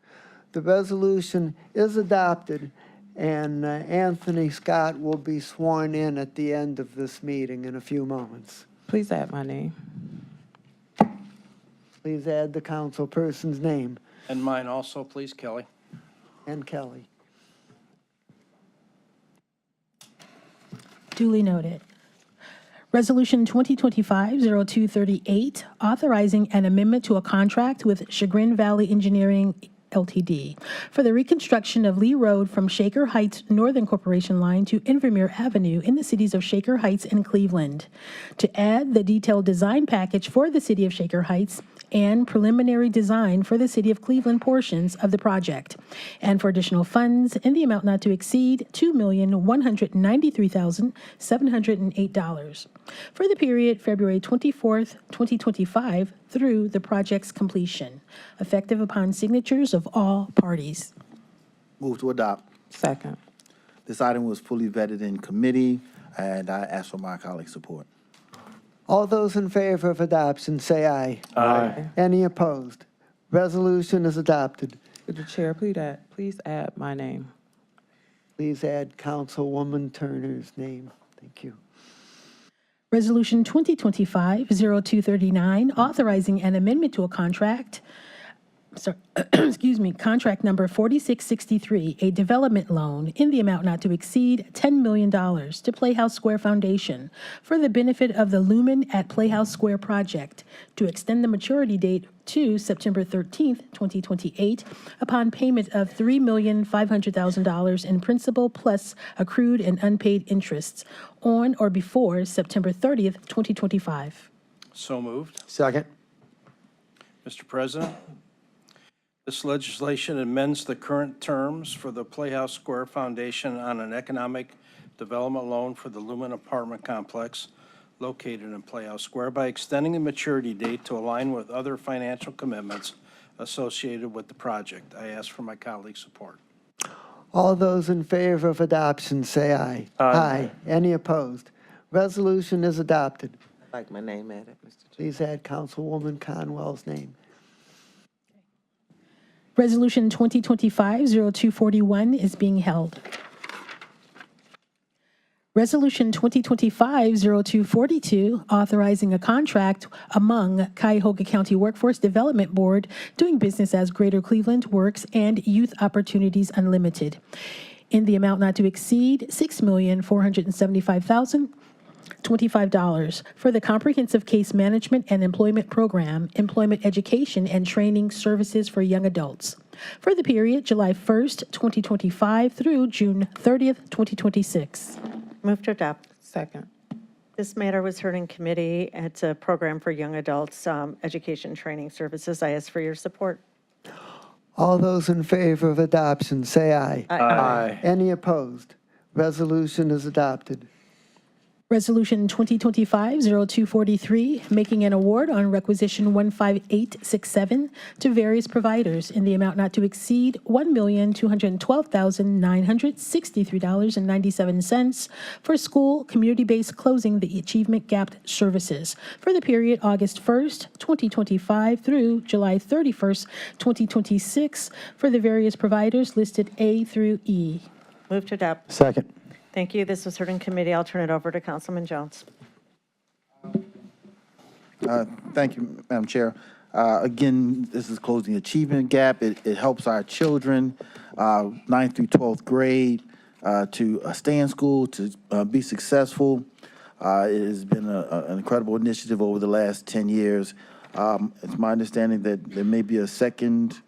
The resolution is adopted, and Anthony Scott will be sworn in at the end of this meeting in a few moments. Please add my name. Please add the councilperson's name And mine also, please, Kelly. and Kelly. Duly noted. Resolution 2025-0238, authorizing an amendment to a contract with Chagrin Valley Engineering Ltd. for the reconstruction of Lee Road from Shaker Heights Northern Corporation Line to Invermere Avenue in the cities of Shaker Heights and Cleveland, to add the detailed design package for the city of Shaker Heights and preliminary design for the city of Cleveland portions of the project, and for additional funds in the amount not to exceed $2,193,708 for the period February 24th, 2025 through the project's completion, effective upon signatures of all parties. Move to adopt. Second. This item was fully vetted in committee, and I ask for my colleagues' support. All those in favor of adoption, say aye. Aye. Any opposed? Resolution is adopted. Through the chair, please add my name. Please add Councilwoman Turner's name. Thank you. Resolution 2025-0239, authorizing an amendment to a contract, contract number 4663, a development loan in the amount not to exceed $10 million to Playhouse Square Foundation for the benefit of the Lumen at Playhouse Square project, to extend the maturity date to September 13th, 2028, upon payment of $3,500,000 in principal plus accrued and unpaid interests on or before September 30th, 2025. So moved. Second. Mr. President, this legislation amends the current terms for the Playhouse Square Foundation on an economic development loan for the Lumen apartment complex located in Playhouse Square by extending the maturity date to align with other financial commitments associated with the project. I ask for my colleagues' support. All those in favor of adoption, say aye. Aye. Any opposed? Resolution is adopted. I'd like my name added, Mr. Chair. Please add Councilwoman Conwell's name. Resolution 2025-0241 is being held. Resolution 2025-0242, authorizing a contract among Cuyahoga County Workforce Development Board doing business as Greater Cleveland Works and Youth Opportunities Unlimited in the amount not to exceed $6,475,025 for the Comprehensive Case Management and Employment Program, Employment Education and Training Services for Young Adults for the period July 1st, 2025 through June 30th, 2026. Move to adopt. Second. This matter was heard in committee. It's a program for young adults, education training services. I ask for your support. All those in favor of adoption, say aye. Aye. Any opposed? Resolution is adopted. Resolution 2025-0243, making an award on requisition 15867 to various providers in the amount not to exceed $1,212,963.97 for school community-based closing the achievement gap services for the period August 1st, 2025 through July 31st, 2026 for the various providers listed A through E. Move to adopt. Second. Thank you. This was heard in committee. I'll turn it over to Councilman Jones. Thank you, Madam Chair. Again, this is closing the achievement gap. It helps our children, 9th through 12th grade, to stay in school, to be successful. It has been an incredible initiative over the last 10 years. It's my understanding that there may be a second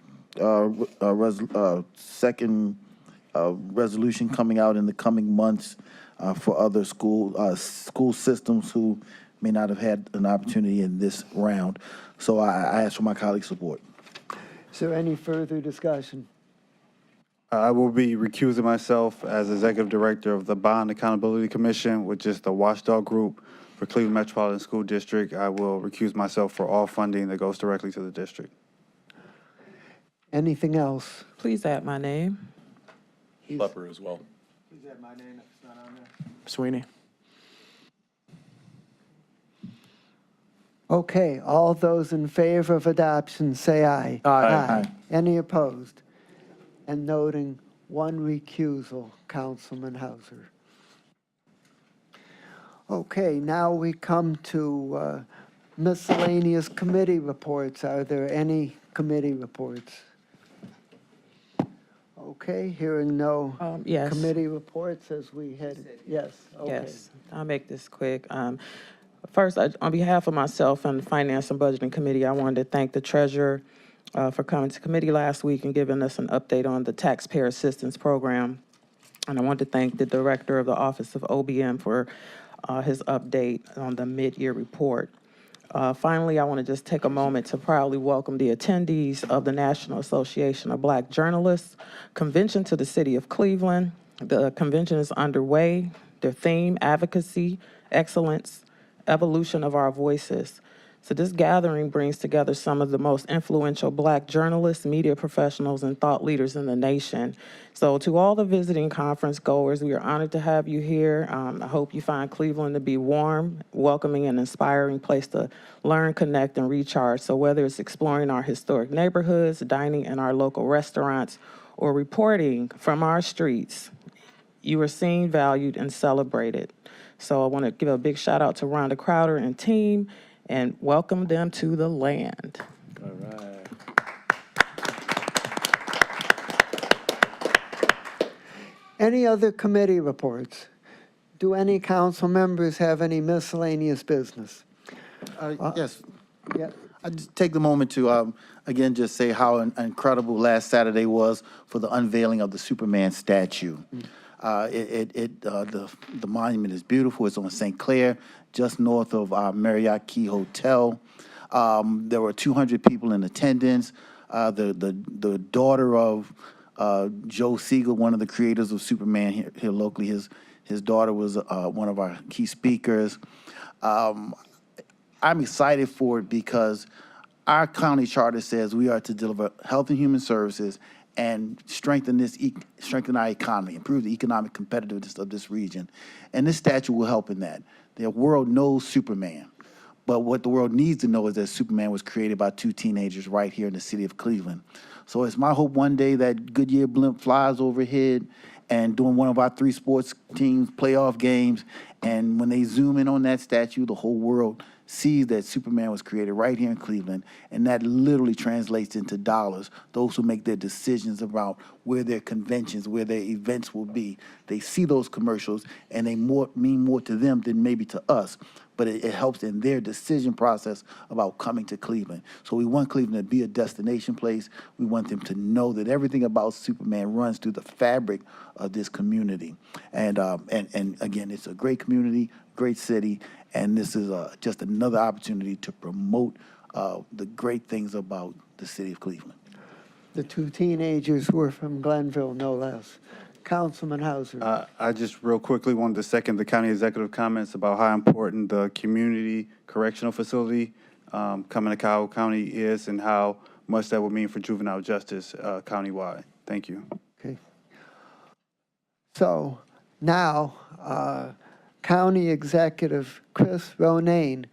resolution coming out in the coming months for other school systems who may not have had an opportunity in this round. So I ask for my colleagues' support. Is there any further discussion? I will be recusing myself as Executive Director of the Bond Accountability Commission, which is the watchdog group for Cleveland Metropolitan School District. I will recuse myself for all funding that goes directly to the district. Anything else? Please add my name. Lepper as well. Please add my name if it's not on there. Sweeney. Okay, all those in favor of adoption, say aye. Aye. Any opposed? And noting one recusal, Councilman Hauser. Okay, now we come to miscellaneous committee reports. Are there any committee reports? Okay, hearing no Yes. committee reports as we head, yes, okay. Yes, I'll make this quick. First, on behalf of myself and the Finance and Budgeting Committee, I wanted to thank the treasurer for coming to committee last week and giving us an update on the Taxpayer Assistance Program. And I want to thank the director of the Office of OBM for his update on the mid-year report. Finally, I want to just take a moment to proudly welcome the attendees of the National Association of Black Journalists Convention to the City of Cleveland. The convention is underway. Their theme, advocacy, excellence, evolution of our voices. So this gathering brings together some of the most influential Black journalists, media professionals, and thought leaders in the nation. So to all the visiting conference goers, we are honored to have you here. I hope you find Cleveland to be warm, welcoming, and inspiring place to learn, connect, and recharge. So whether it's exploring our historic neighborhoods, dining in our local restaurants, or reporting from our streets, you are seen, valued, and celebrated. So I want to give a big shout out to Rhonda Crowder and team and welcome them to the land. All right. Any other committee reports? Do any council members have any miscellaneous business? Yes. Yeah. I just take the moment to, again, just say how incredible last Saturday was for the unveiling of the Superman statue. The monument is beautiful. It's on St. Clair, just north of our Marriott Key Hotel. There were 200 people in attendance. The daughter of Joe Siegel, one of the creators of Superman here locally, his daughter was one of our key speakers. I'm excited for it because our county charter says we are to deliver health and human services and strengthen our economy, improve the economic competitiveness of this region. And this statute will help in that. The world knows Superman, but what the world needs to know is that Superman was created by two teenagers right here in the city of Cleveland. So it's my hope one day that Goodyear blimp flies overhead and during one of our 3 sports teams' playoff games, and when they zoom in on that statue, the whole world sees that Superman was created right here in Cleveland, and that literally translates into dollars. Those who make their decisions about where their conventions, where their events will be, they see those commercials, and they mean more to them than maybe to us, but it helps in their decision process about coming to Cleveland. So we want Cleveland to be a destination place. We want them to know that everything about Superman runs through the fabric of this community. And again, it's a great community, great city, and this is just another opportunity to promote the great things about the city of Cleveland. The 2 teenagers were from Glenville, no less. Councilman Hauser. I just real quickly wanted to second the county executive comments about how important the community correctional facility coming to Cuyahoga County is and how much that will mean for juvenile justice countywide. Thank you. Okay. So now, County Executive Chris Ronayne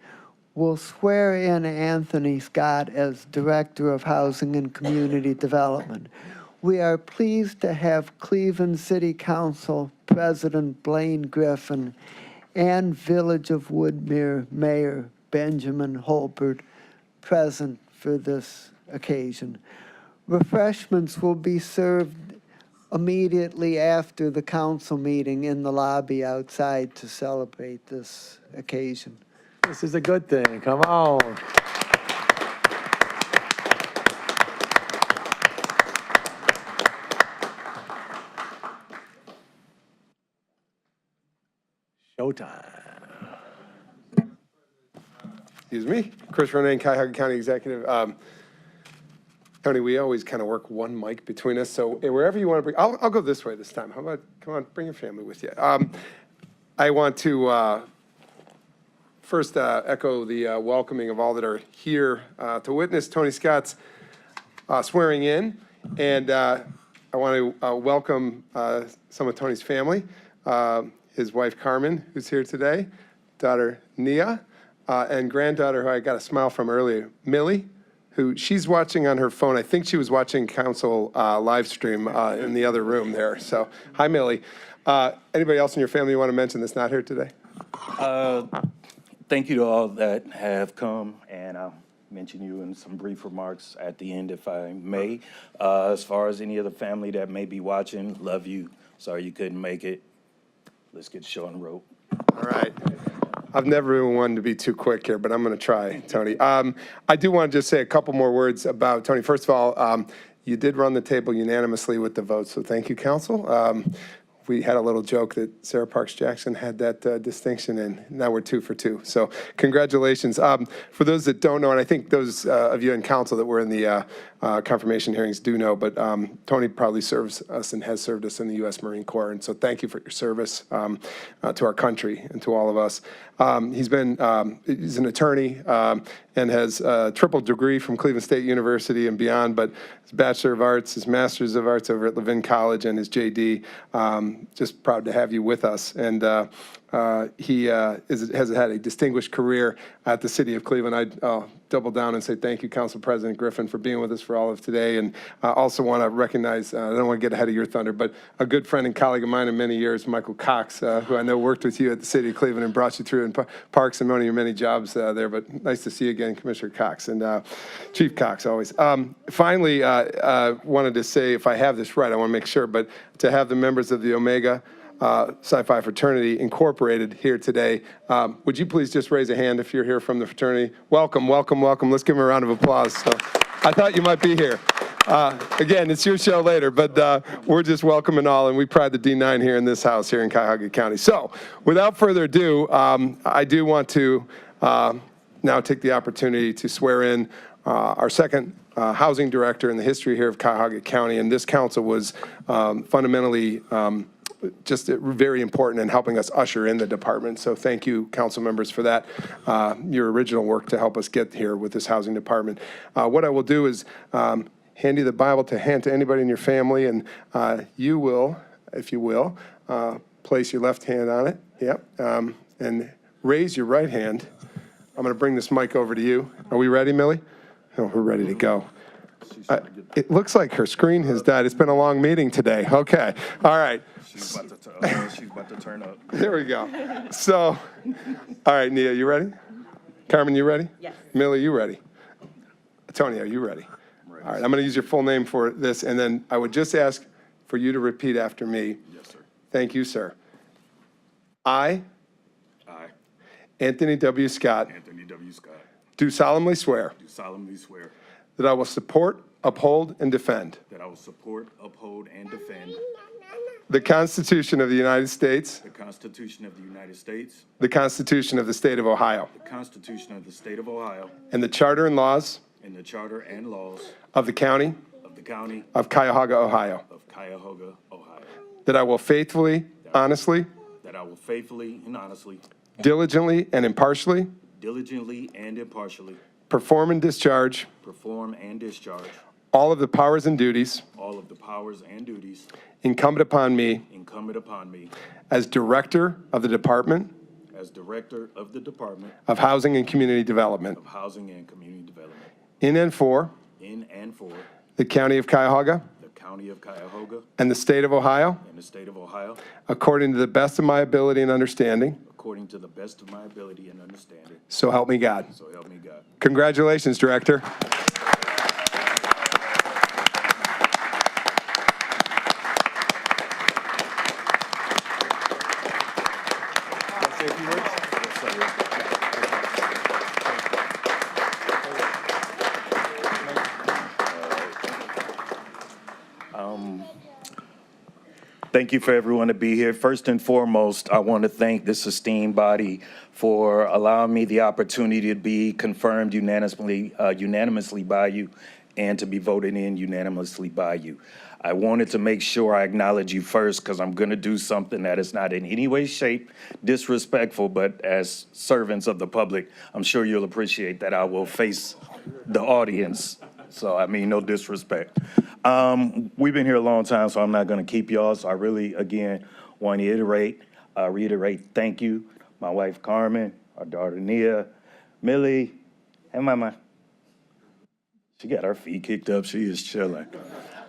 will swear in Anthony Scott as Director of Housing and Community Development. We are pleased to have Cleveland City Council President Blaine Griffin and Village of Woodmere Mayor Benjamin Holbert present for this occasion. Refreshments will be served immediately after the council meeting in the lobby outside to celebrate this occasion. This is a good thing. Come on. Showtime. Excuse me, Chris Ronayne, Cuyahoga County Executive. Tony, we always kind of work one mic between us, so wherever you want to bring, I'll go this way this time. How about, come on, bring your family with you. I want to first echo the welcoming of all that are here to witness Tony Scott's swearing in, and I want to welcome some of Tony's family, his wife Carmen, who's here today, daughter Nia, and granddaughter, who I got a smile from earlier, Millie, who she's watching on her phone. I think she was watching council live stream in the other room there. So, hi, Millie. Anybody else in your family you want to mention that's not here today? Thank you to all that have come, and I'll mention you in some brief remarks at the end, if I may. As far as any of the family that may be watching, love you. Sorry you couldn't make it. Let's get the show on the road. All right. I've never been one to be too quick here, but I'm going to try, Tony. I do want to just say a couple more words about Tony. First of all, you did run the table unanimously with the vote, so thank you, council. We had a little joke that Sarah Parks Jackson had that distinction, and now we're 2 for 2. So congratulations. For those that don't know, and I think those of you in council that were in the confirmation hearings do know, but Tony probably serves us and has served us in the U.S. Marine Corps, and so thank you for your service to our country and to all of us. He's an attorney and has a triple degree from Cleveland State University and beyond, but his Bachelor of Arts, his Master's of Arts over at Levin College, and his JD. Just proud to have you with us. And he has had a distinguished career at the City of Cleveland. I'll double down and say thank you, Council President Griffin, for being with us for all of today. And I also want to recognize, I don't want to get ahead of your thunder, but a good friend and colleague of mine in many years, Michael Cox, who I know worked with you at the City of Cleveland and brought you through in parks and one of your many jobs there. But nice to see you again, Commissioner Cox, and Chief Cox always. Finally, wanted to say, if I have this right, I want to make sure, but to have the members of the Omega Psi Phi Fraternity Incorporated here today. Would you please just raise a hand if you're here from the fraternity? Welcome, welcome, welcome. Let's give them a round of applause. So, I thought you might be here. Again, it's your show later, but we're just welcoming all, and we pride the D9 here in this house here in Cuyahoga County. So, without further ado, I do want to now take the opportunity to swear in our second housing director in the history here of Cuyahoga County, and this council was fundamentally just very important in helping us usher in the department. So thank you, council members, for that, your original work to help us get here with this housing department. What I will do is hand you the Bible to hand to anybody in your family, and you will, if you will, place your left hand on it. Yep. And raise your right hand. I'm going to bring this mic over to you. Are we ready, Millie? Oh, we're ready to go. It looks like her screen has died. It's been a long meeting today. Okay. All right. She's about to turn up. There we go. So, all right, Nia, you ready? Carmen, you ready? Yes. Millie, you ready? Tony, are you ready? All right, I'm going to use your full name for this, and then I would just ask for you to repeat after me. Yes, sir. Thank you, sir. I, Anthony W. Scott, do solemnly swear Do solemnly swear that I will support, uphold, and defend that I will support, uphold, and defend the Constitution of the United States, the Constitution of the United States, the Constitution of the State of Ohio, the Constitution of the State of Ohio, and the Charter and laws and the Charter and laws of the County of the County of Cuyahoga, Ohio, of Cuyahoga, Ohio, that I will faithfully, honestly, that I will faithfully and honestly, diligently, and impartially diligently and impartially perform and discharge perform and discharge all of the powers and duties all of the powers and duties incumbent upon me incumbent upon me as Director of the Department as Director of the Department of Housing and Community Development of Housing and Community Development in and for the County of Cuyahoga the County of Cuyahoga and the State of Ohio, and the State of Ohio, according to the best of my ability and understanding. according to the best of my ability and understanding. So help me God. So help me God. Congratulations, Director. Thank you for everyone to be here. First and foremost, I want to thank this esteemed body for allowing me the opportunity to be confirmed unanimously by you and to be voted in unanimously by you. I wanted to make sure I acknowledge you first because I'm going to do something that is not in any way, shape, disrespectful, but as servants of the public, I'm sure you'll appreciate that I will face the audience. So, I mean, no disrespect. We've been here a long time, so I'm not going to keep y'all. So I really, again, want to reiterate, thank you, my wife, Carmen, our daughter, Nia, Millie, hey, mama. She got her feet kicked up. She is chilling.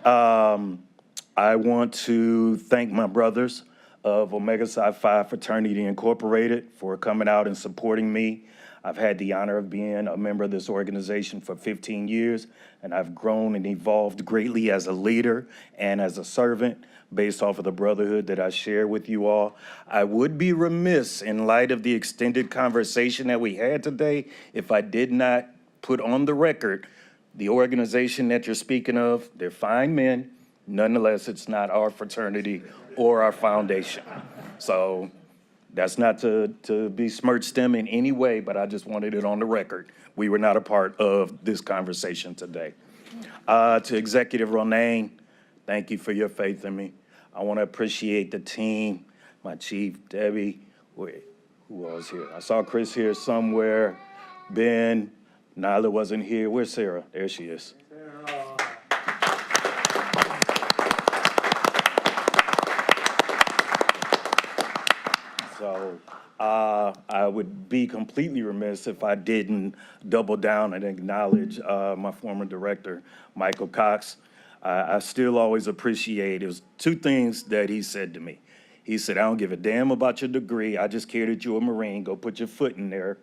I want to thank my brothers of Omega Psi Phi Fraternity Incorporated for coming out and supporting me. I've had the honor of being a member of this organization for 15 years, and I've grown and evolved greatly as a leader and as a servant based off of the brotherhood that I share with you all. I would be remiss in light of the extended conversation that we had today if I did not put on the record the organization that you're speaking of. They're fine men. Nonetheless, it's not our fraternity or our foundation. So that's not to besmirch them in any way, but I just wanted it on the record. We were not a part of this conversation today. To Executive Ronaine, thank you for your faith in me. I want to appreciate the team, my chief, Debbie. Wait, who else here? I saw Chris here somewhere. Ben, Nyla wasn't here. Where's Sarah? There she is. So I would be completely remiss if I didn't double down and acknowledge my former director, Michael Cox. I still always appreciate, it was two things that he said to me. He said, I don't give a damn about your degree. I just care that you're a Marine. Go put your foot in there.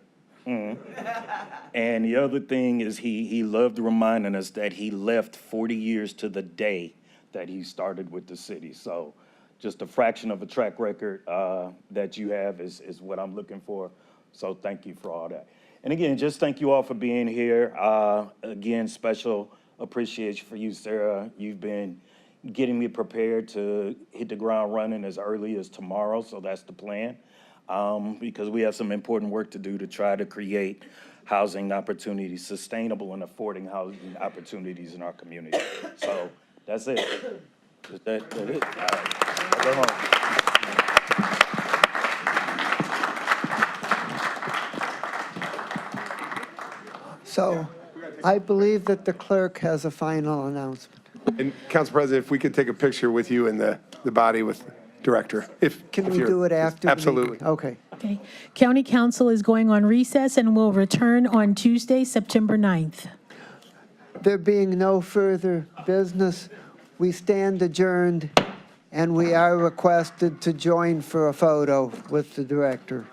And the other thing is he loved reminding us that he left 40 years to the day that he started with the city. So just a fraction of a track record that you have is what I'm looking for. So thank you for all that. And again, just thank you all for being here. Again, special appreciation for you, Sarah. You've been getting me prepared to hit the ground running as early as tomorrow, so that's the plan. Because we have some important work to do to try to create housing opportunities, sustainable and affording housing opportunities in our community. So that's it. Is that it? All right. Go home. So I believe that the clerk has a final announcement. And Council President, if we could take a picture with you and the body with Director. Can we do it after? Absolutely. Okay. Okay. County Council is going on recess and will return on Tuesday, September 9th. There being no further business, we stand adjourned, and we are requested to join for a photo with the director.